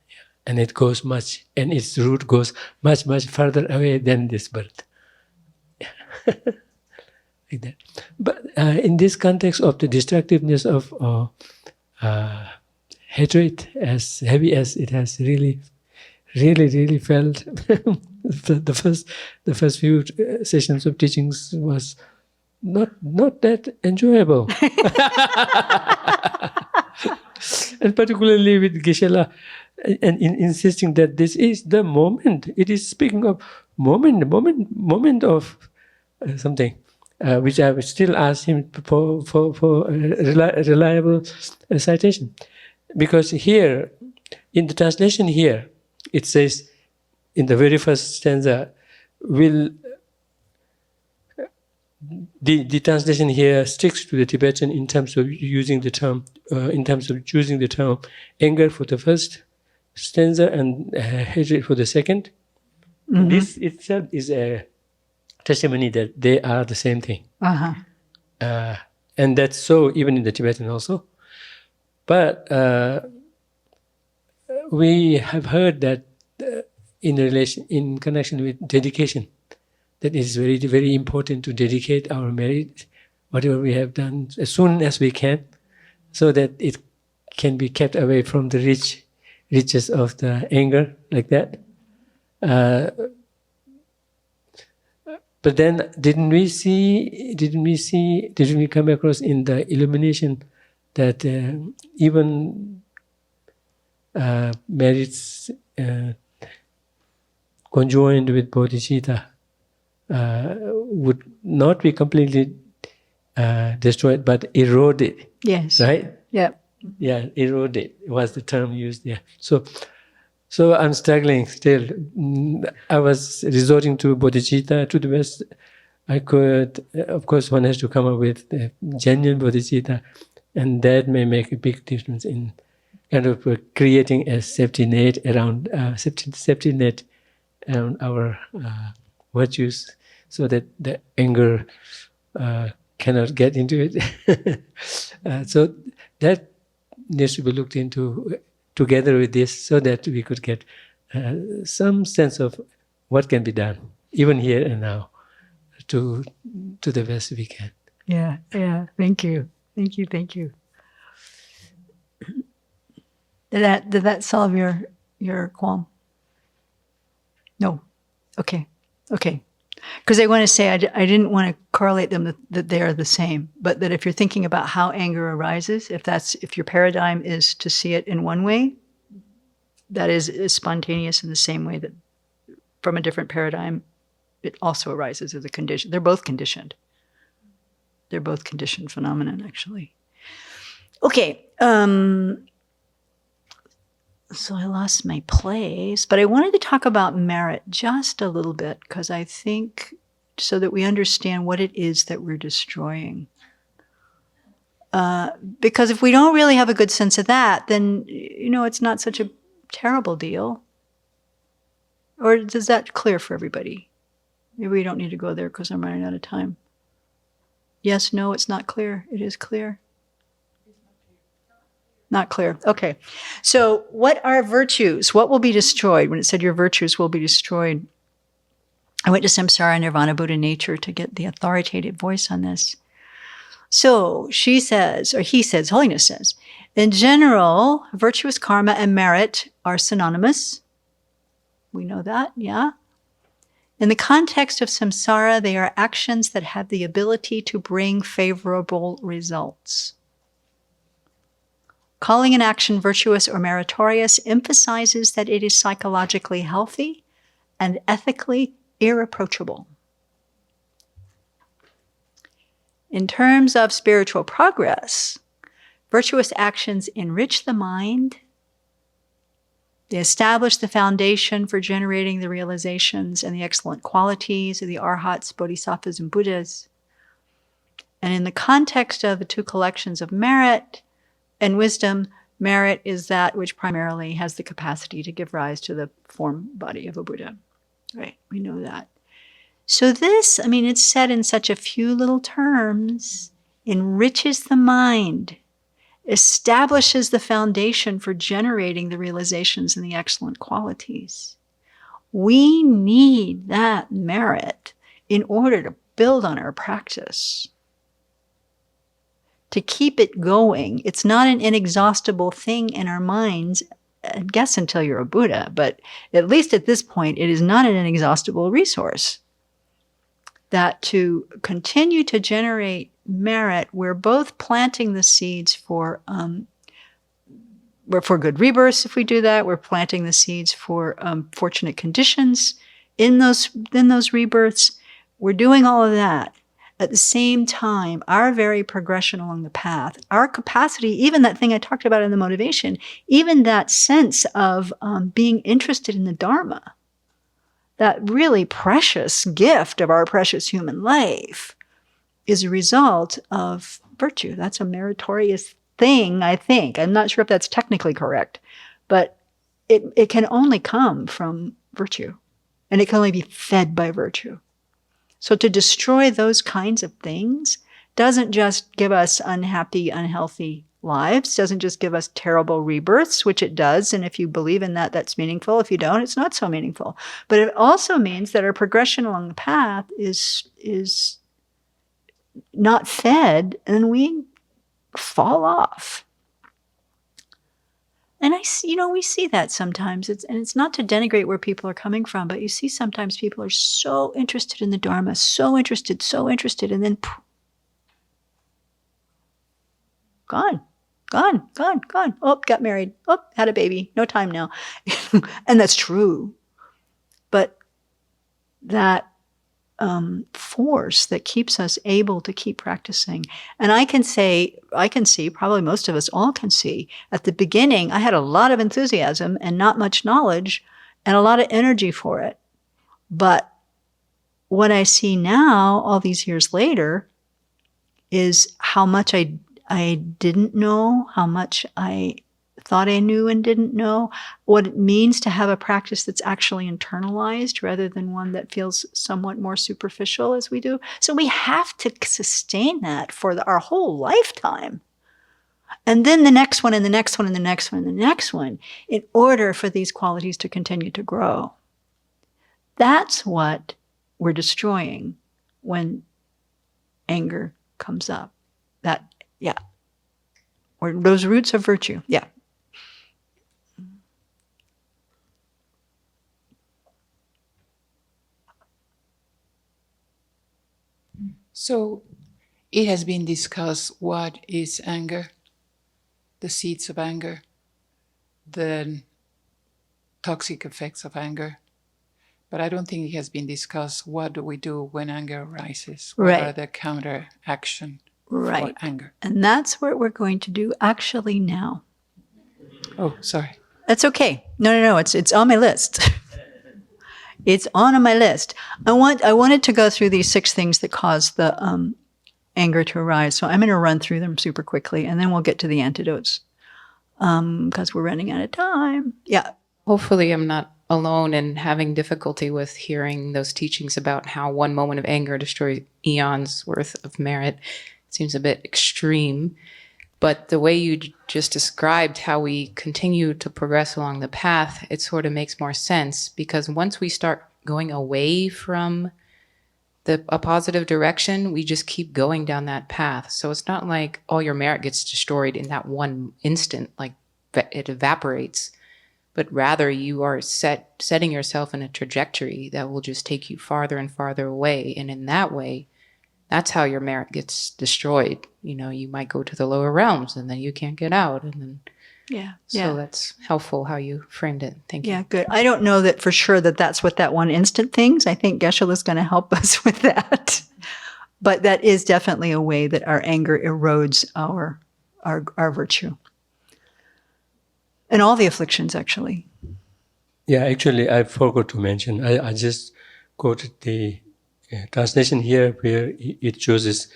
Yeah. And it goes much, and its root goes much, much further away than this birth. Yeah. Like that. But in this context of the destructiveness of hatred, as heavy as it has really felt, the first few sessions of teachings was not that enjoyable. And particularly with Geshe-la, and insisting that this is the moment. It is speaking of moment of something, which I would still ask him for a reliable citation. Because here, in the translation here, it says, in the very first stanza, the translation here sticks to the Tibetan in terms of using the term, choosing the term anger for the first stanza and hatred for the second. Mm-hmm. This itself is a testimony that they are the same thing. And that's so even in the Tibetan also. But we have heard that in connection with dedication, that it is very, very important to dedicate our merit, whatever we have done, as soon as we can, so that it can be kept away from the reaches of the anger, like that. But then, didn't we come across in the illumination that even merits conjoined with bodhicitta would not be completely destroyed, but eroded. Yes. Right? Yeah. Yeah, eroded was the term used there. So I'm struggling still. I was resorting to bodhicitta to the best I could. Of course, one has to come up with genuine bodhicitta, and that may make a big difference in kind of creating a safety net around our virtues, so that the anger cannot get into it. So that needs to be looked into together with this, so that we could get some sense of what can be done, even here and now, to the best we can. Yeah. Yeah. Thank you. Thank you. Thank you. Did that solve your qualm? No. Okay. Because I want to say I didn't want to correlate them that they are the same, but that if you're thinking about how anger arises, if your paradigm is to see it in one way, that is spontaneous in the same way that from a different paradigm, it also arises as a condition. They're both conditioned. They're both conditioned phenomenon, actually. Okay. So I lost my place, but I wanted to talk about merit just a little bit, because I think so that we understand what it is that we're destroying. Because if we don't really have a good sense of that, then, it's not such a terrible deal. Or is that clear for everybody? Maybe we don't need to go there because I'm running out of time. Yes, no, it's not clear. It is clear. Not clear. Okay. So what are virtues? What will be destroyed? When it said your virtues will be destroyed, I went to Samsara Nirvana Buddha Nature to get the authoritative voice on this. So she says, or he says, Holiness says, in general, virtuous karma and merit are synonymous. We know that, yeah? In the context of samsara, they are actions that have the ability to bring favorable results. Calling an action virtuous or meritorious emphasizes that it is psychologically healthy and ethically irreproachable. In terms of spiritual progress, virtuous actions enrich the mind. They establish the foundation for generating the realizations and the excellent qualities of the arhats, bodhisattvas, and buddhas. And in the context of the two collections of merit and wisdom, merit is that which primarily has the capacity to give rise to the form body of a Buddha. Right? We know that. So this, it's said in such a few little terms, enriches the mind, establishes the foundation for generating the realizations and the excellent qualities. We need that merit in order to build on our practice, to keep it going. It's not an inexhaustible thing in our minds, I guess until you're a Buddha, but at least at this point, it is not an inexhaustible resource. That to continue to generate merit, we're both planting the seeds for good rebirths. If we do that, we're planting the seeds for fortunate conditions in those rebirths. We're doing all of that. At the same time, our very progression along the path, our capacity, even that thing I talked about in the motivation, even that sense of being interested in the Dharma, that really precious gift of our precious human life, is a result of virtue. That's a meritorious thing, I think. I'm not sure if that's technically correct, but it can only come from virtue, and it can only be fed by virtue. So to destroy those kinds of things doesn't just give us unhappy, unhealthy lives, doesn't just give us terrible rebirths, which it does, and if you believe in that, that's meaningful. If you don't, it's not so meaningful. But it also means that our progression along the path is not fed, and we fall off. And we see that sometimes. It's not to denigrate where people are coming from, but you see sometimes people are so interested in the Dharma, so interested, and then gone. Gone. Oh, got married. Oh, had a baby. No time now. And that's true. But that force that keeps us able to keep practicing. And I can see, probably most of us all can see, at the beginning, I had a lot of enthusiasm and not much knowledge and a lot of energy for it. But what I see now, all these years later, is how much I didn't know, how much I thought I knew and didn't know, what it means to have a practice that's actually internalized rather than one that feels somewhat more superficial as we do. So we have to sustain that for our whole lifetime. And then the next one and the next one and the next one and the next one, in order for these qualities to continue to grow. That's what we're destroying when anger comes up. Or those roots of virtue. Yeah. So it has been discussed what is anger, the seeds of anger, the toxic effects of anger. But I don't think it has been discussed what do we do when anger arises? What are the counteraction for anger? And that's what we're going to do actually now. Oh, sorry. That's okay. No. It's on my list. It's on my list. I wanted to go through these 6 things that cause the anger to arise. So I'm going to run through them super quickly, and then we'll get to the antidotes because we're running out of time. Yeah. Hopefully I'm not alone in having difficulty with hearing those teachings about how one moment of anger destroys eons worth of merit. It seems a bit extreme. But the way you just described how we continue to progress along the path, it sort of makes more sense, because once we start going away from a positive direction, we just keep going down that path. So it's not like all your merit gets destroyed in that one instant, like it evaporates, but rather you are setting yourself in a trajectory that will just take you farther and farther away. And in that way, that's how your merit gets destroyed. You know, you might go to the lower realms and then you can't get out. And then, so that's helpful how you framed it. Thank you. Yeah, good. I don't know that for sure that's what that one instant thing's. I think Geshe-la's going to help us with that. But that is definitely a way that our anger erodes our virtue. And all the afflictions, actually. Yeah, actually, I forgot to mention. I just quoted the translation here where it chooses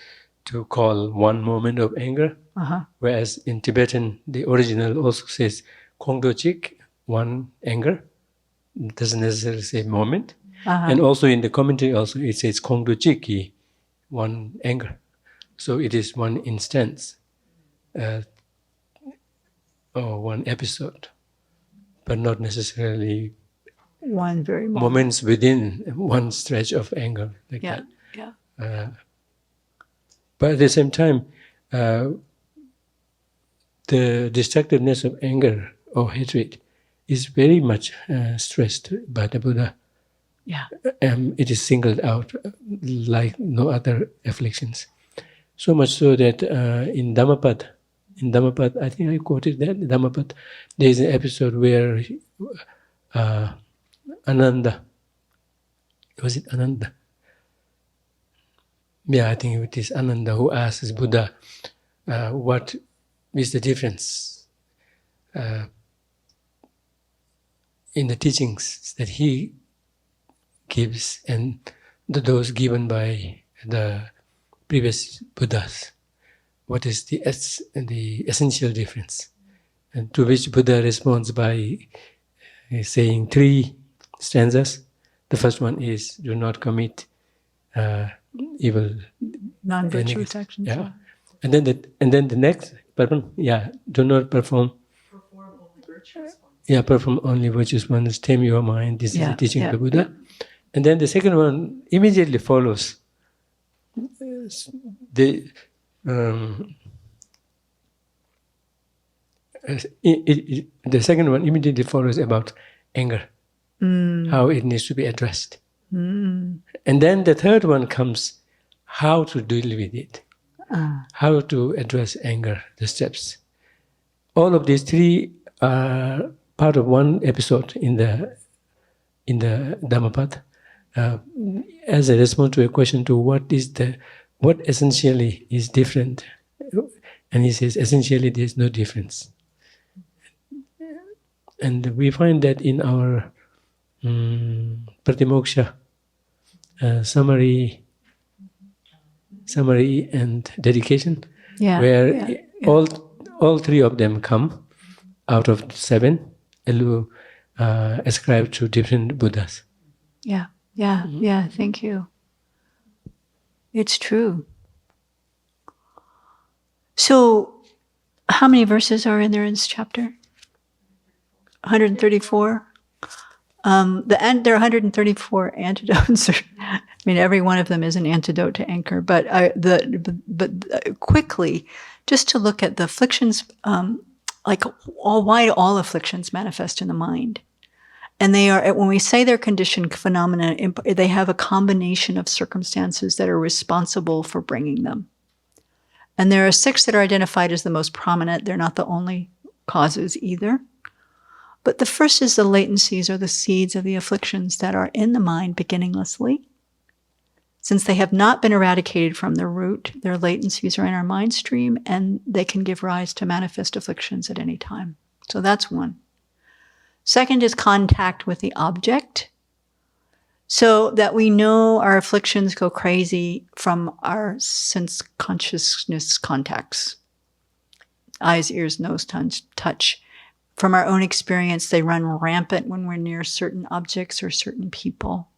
to call one moment of anger, whereas in Tibetan, the original also says kongdo-chik, one anger. It doesn't necessarily say moment. And also in the commentary also it says kongdo-chiki, one anger. So it is one instance or one episode, but not necessarily one very moment. Moments within one stretch of anger like that. Yeah. But at the same time, the destructiveness of anger or hatred is very much stressed by the Buddha. Yeah. It is singled out like no other afflictions. So much so that in Dhammapad, I think I quoted that, Dhammapad, there is an episode where Ananda, was it Ananda? Yeah, I think it is Ananda who asks Buddha, what is the difference in the teachings that he gives and those given by the previous Buddhas? What is the essential difference? And to which Buddha responds by saying 3 stanzas. The first one is, do not commit evil, non-virtuous actions. Yeah. And then the next, do not perform only virtuous ones. Yeah, perform only virtuous ones, tame your mind. This is the teaching of the Buddha. And then the second one immediately follows. The second one immediately follows about anger, how it needs to be addressed. And then the third one comes, how to deal with it, how to address anger, the steps. all of these three are part of one episode in the Dhammapada. As a response to a question to what essentially is different, and he says essentially there is no difference. And we find that in our Pratimoksha summary and dedication, where all three of them come out of 7 ascribed to different Buddhas. Yeah, thank you. It's true. So, how many verses are in there in this chapter? 134? There are 134 antidotes. I mean, every one of them is an antidote to anger. But quickly, just to look at the afflictions, why all afflictions manifest in the mind. And they are, when we say they're conditioned phenomena, they have a combination of circumstances that are responsible for bringing them. And there are 6 that are identified as the most prominent. They're not the only causes either. But the first is the latencies or the seeds of the afflictions that are in the mind beginninglessly. Since they have not been eradicated from the root, their latencies are in our mind stream, and they can give rise to manifest afflictions at any time. So that's one. Second is contact with the object, so that we know our afflictions go crazy from our sense consciousness contacts. Eyes, ears, nose, touch. From our own experience, they run rampant when we're near certain objects or certain people.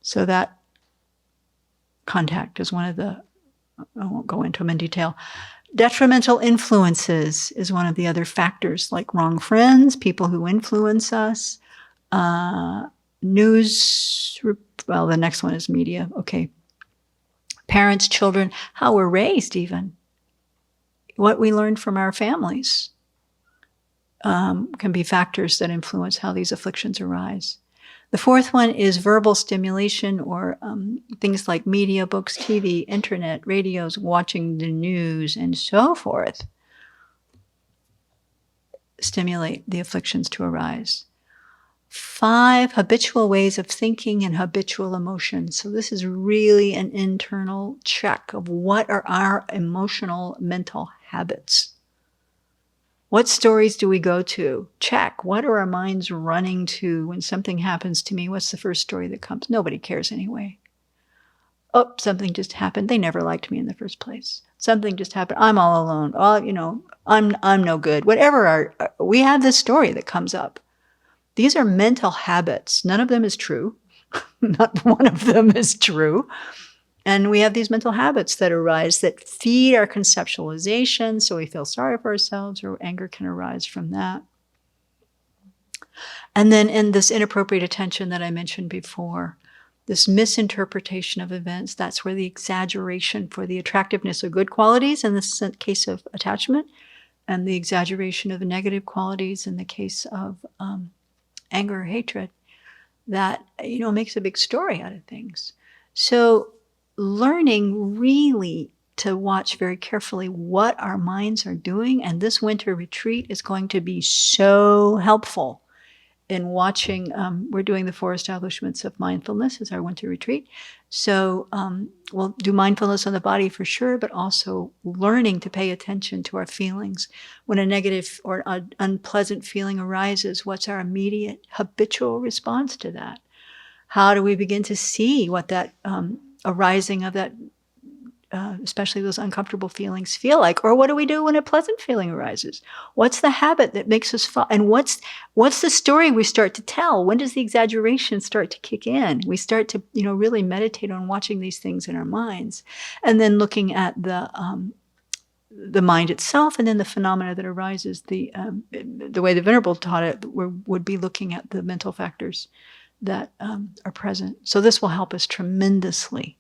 So that contact is one of the, I won't go into them in detail. Detrimental influences is one of the other factors, like wrong friends, people who influence us, news, well, the next one is media, okay. Parents, children, how we're raised even. What we learned from our families can be factors that influence how these afflictions arise. The fourth one is verbal stimulation, or things like media, books, TV, internet, radios, watching the news, and so forth. Stimulate the afflictions to arise. 5, habitual ways of thinking and habitual emotions. So this is really an internal check of what are our emotional mental habits. What stories do we go to? Check. What are our minds running to when something happens to me? What's the first story that comes? Nobody cares anyway. Oh, something just happened. They never liked me in the first place. Something just happened. I'm all alone. Oh, I'm no good. Whatever we have this story that comes up. These are mental habits. None of them is true. Not one of them is true. And we have these mental habits that arise that feed our conceptualization, so we feel sorry for ourselves, or anger can arise from that. And then in this inappropriate attention that I mentioned before, this misinterpretation of events, that's where the exaggeration for the attractiveness of good qualities in the case of attachment, and the exaggeration of the negative qualities in the case of anger or hatred, that makes a big story out of things. So learning really to watch very carefully what our minds are doing, and this winter retreat is going to be so helpful in watching. We're doing the 4 establishments of mindfulness as our winter retreat. So we'll do mindfulness on the body for sure, but also learning to pay attention to our feelings. When a negative or an unpleasant feeling arises, what's our immediate habitual response to that? How do we begin to see what that arising of that, especially those uncomfortable feelings, feel like? Or what do we do when a pleasant feeling arises? What's the habit that makes us fall? And what's the story we start to tell? When does the exaggeration start to kick in? We start to really meditate on watching these things in our minds, and then looking at the mind itself, and then the phenomena that arises. The way the Venerable taught it would be looking at the mental factors that are present. So this will help us tremendously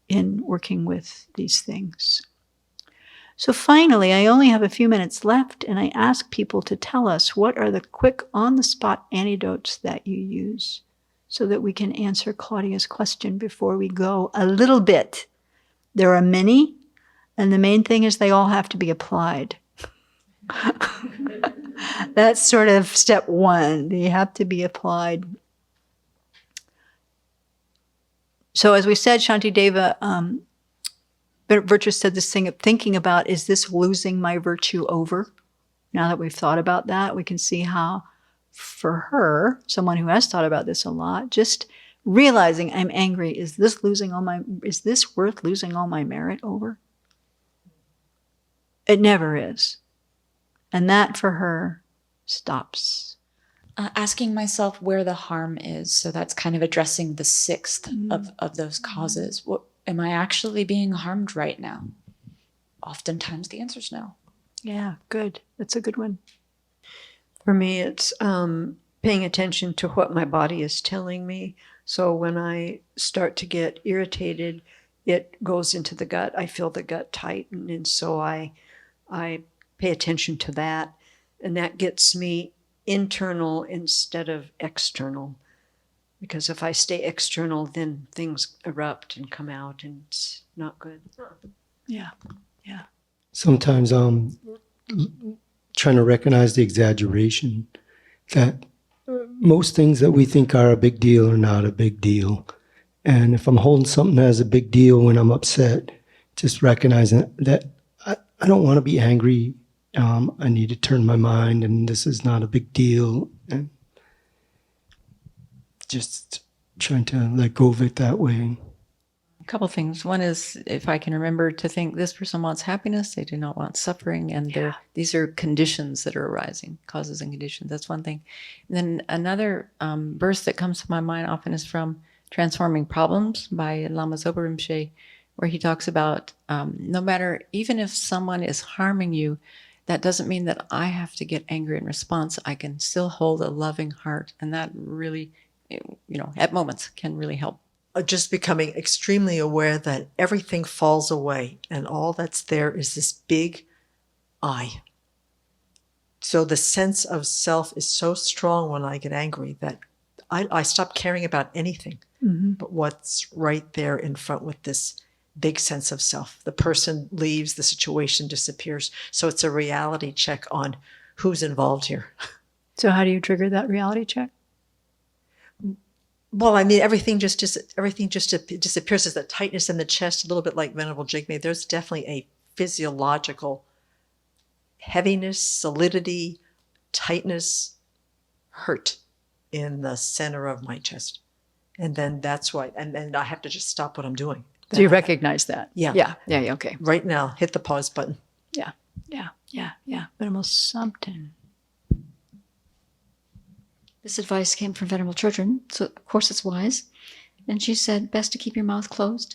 in working with these things. So finally, I only have a few minutes left, and I ask people to tell us what are the quick on-the-spot antidotes that you use, so that we can answer Claudia's question before we go a little bit. There are many, and the main thing is they all have to be applied. That's sort of step one. They have to be applied. So as we said, Shantideva, Virtue said this thing of thinking about, is this losing my virtue over? Now that we've thought about that, we can see how, for her, someone who has thought about this a lot, just realizing I'm angry, is this worth losing all my merit over? It never is. And that for her stops. Asking myself where the harm is. So that's kind of addressing the sixth of those causes. What, am I actually being harmed right now? Oftentimes the answer is no. Yeah, good. That's a good one. For me, it's paying attention to what my body is telling me. So when I start to get irritated, it goes into the gut. I feel the gut tighten, and so I pay attention to that, and that gets me internal instead of external. Because if I stay external, then things erupt and come out, and it's not good. Yeah, yeah. Sometimes trying to recognize the exaggeration, that most things that we think are a big deal are not a big deal. And if I'm holding something as a big deal when I'm upset, just recognizing that I don't want to be angry. I need to turn my mind, and this is not a big deal. And just trying to let go of it that way. A couple things. One is, if I can remember to think, this person wants happiness, they do not want suffering, and these are conditions that are arising, causes and conditions. That's one thing. And then another verse that comes to my mind often is from Transforming Problems by Lama Zopa Rinpoche, where he talks about no matter, even if someone is harming you, that doesn't mean that I have to get angry in response. I can still hold a loving heart, and that really, at moments can really help. Just becoming extremely aware that everything falls away and all that's there is this big I. So the sense of self is so strong when I get angry that I stop caring about anything but what's right there in front with this big sense of self. The person leaves, the situation disappears. So it's a reality check on who's involved here. So how do you trigger that reality check? Well, I mean, everything just disappears. There's that tightness in the chest, a little bit like Venerable Jigme. There's definitely a physiological heaviness, solidity, tightness, hurt in the center of my chest. And then that's why, and then I have to just stop what I'm doing. Do you recognize that? Yeah. Yeah, okay. Right now, hit the pause button. Yeah. Venerable Thubten. This advice came from Venerable Children, so of course it's wise. And she said, best to keep your mouth closed.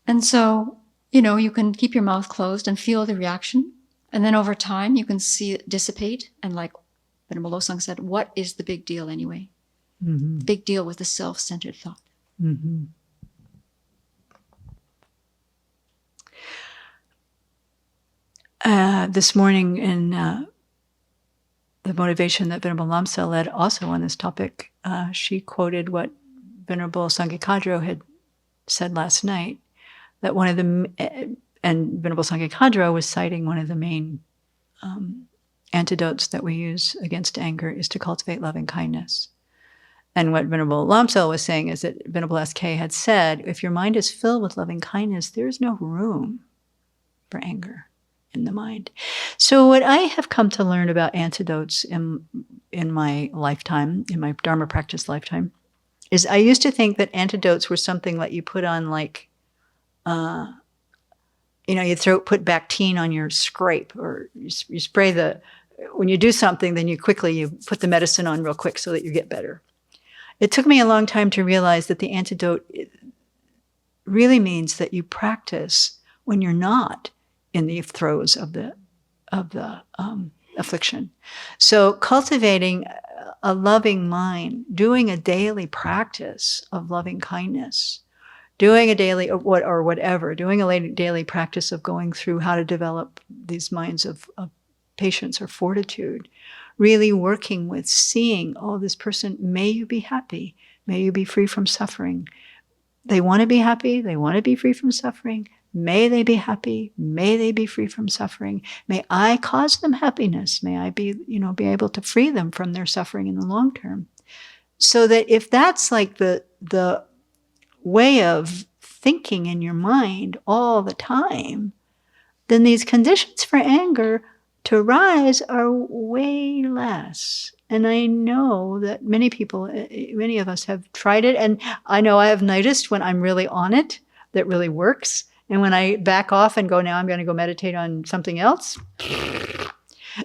And so, you can keep your mouth closed and feel the reaction. And then over time, you can see it dissipate. And like Venerable Losang said, what is the big deal anyway? The big deal with the self-centered thought. This morning in the motivation that Venerable Lamsa led also on this topic, she quoted what Venerable Sangye Kadro had said last night, that one of the, and Venerable Sangye Kadro was citing one of the main antidotes that we use against anger is to cultivate loving kindness. And what Venerable Lamsa was saying is that Venerable SK had said, if your mind is filled with loving kindness, there's no room for anger in the mind. So what I have come to learn about antidotes in my lifetime, in my Dharma practice lifetime, is I used to think that antidotes were something that you put on like, you put Bactine on your scrape, or you spray when you do something, then you put the medicine on real quick so that you get better. It took me a long time to realize that the antidote really means that you practice when you're not in the throes of the affliction. So cultivating a loving mind, doing a daily practice of loving kindness, doing a daily doing a daily practice of going through how to develop these minds of patience or fortitude, really working with seeing, this person, may you be happy, may you be free from suffering. They want to be happy, they want to be free from suffering, May they be happy. May they be free from suffering. May I cause them happiness. May I be able to free them from their suffering in the long term. So that if that's like the way of thinking in your mind all the time, then these conditions for anger to arise are way less. And I know that many of us have tried it. And I know I have noticed when I'm really on it, that really works. And when I back off and go, now I'm going to go meditate on something else.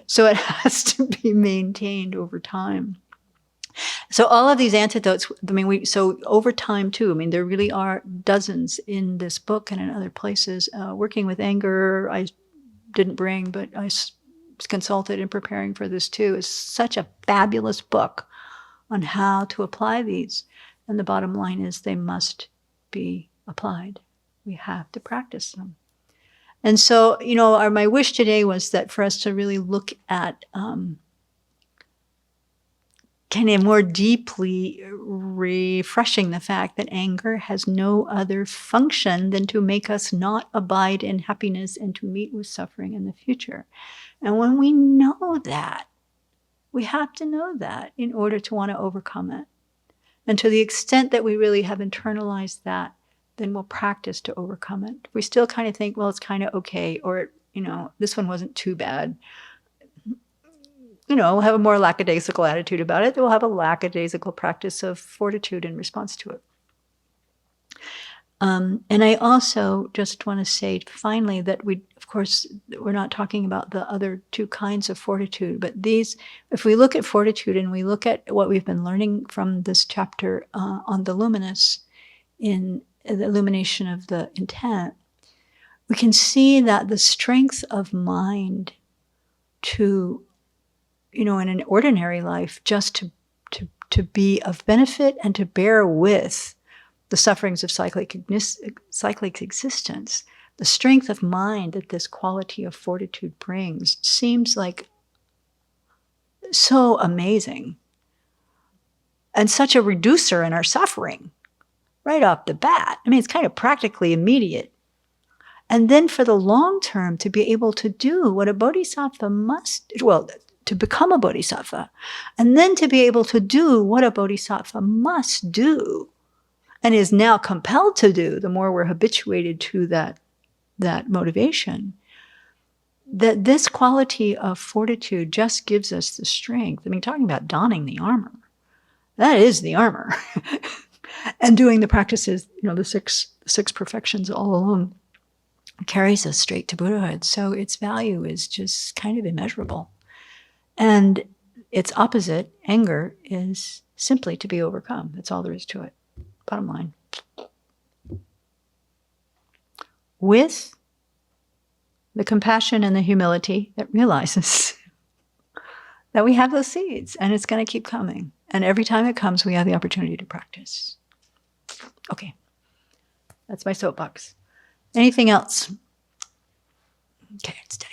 So it has to be maintained over time. So all of these antidotes, so over time too, there really are dozens in this book and in other places. Working with anger, I didn't bring, but I consulted in preparing for this too. Is such a fabulous book on how to apply these. And the bottom line is they must be applied. We have to practice them. And so, my wish today was that for us to really look at kind of more deeply refreshing the fact that anger has no other function than to make us not abide in happiness and to meet with suffering in the future. And when we know that, we have to know that in order to want to overcome it. And to the extent that we really have internalized that, then we'll practice to overcome it. If we still kind of think, well, it's kind of okay, or, this one wasn't too bad, we'll have a more lackadaisical attitude about it. We'll have a lackadaisical practice of fortitude in response to it. And I also just want to say finally that we're not talking about the other two kinds of fortitude, but if we look at fortitude and we look at what we've been learning from this chapter on the luminous in the illumination of the intent, we can see that the strength of mind to in an ordinary life, just to be of benefit and to bear with the sufferings of cyclic existence, the strength of mind that this quality of fortitude brings seems like so amazing and such a reducer in our suffering right off the bat. It's kind of practically immediate. And then for the long term, to be able to do what a bodhisattva to become a bodhisattva, and then to be able to do what a bodhisattva must do and is now compelled to do, the more we're habituated to that motivation, that this quality of fortitude just gives us the strength. Talking about donning the armor, that is the armor. And doing the practices, the six perfections all along carries us straight to Buddhahood. So its value is just kind of immeasurable. And its opposite, anger, is simply to be overcome. That's all there is to it. Bottom line. With the compassion and the humility that realizes that we have those seeds and it's going to keep coming. And every time it comes, we have the opportunity to practice. Okay. That's my soapbox. Anything else? Okay, it's 10.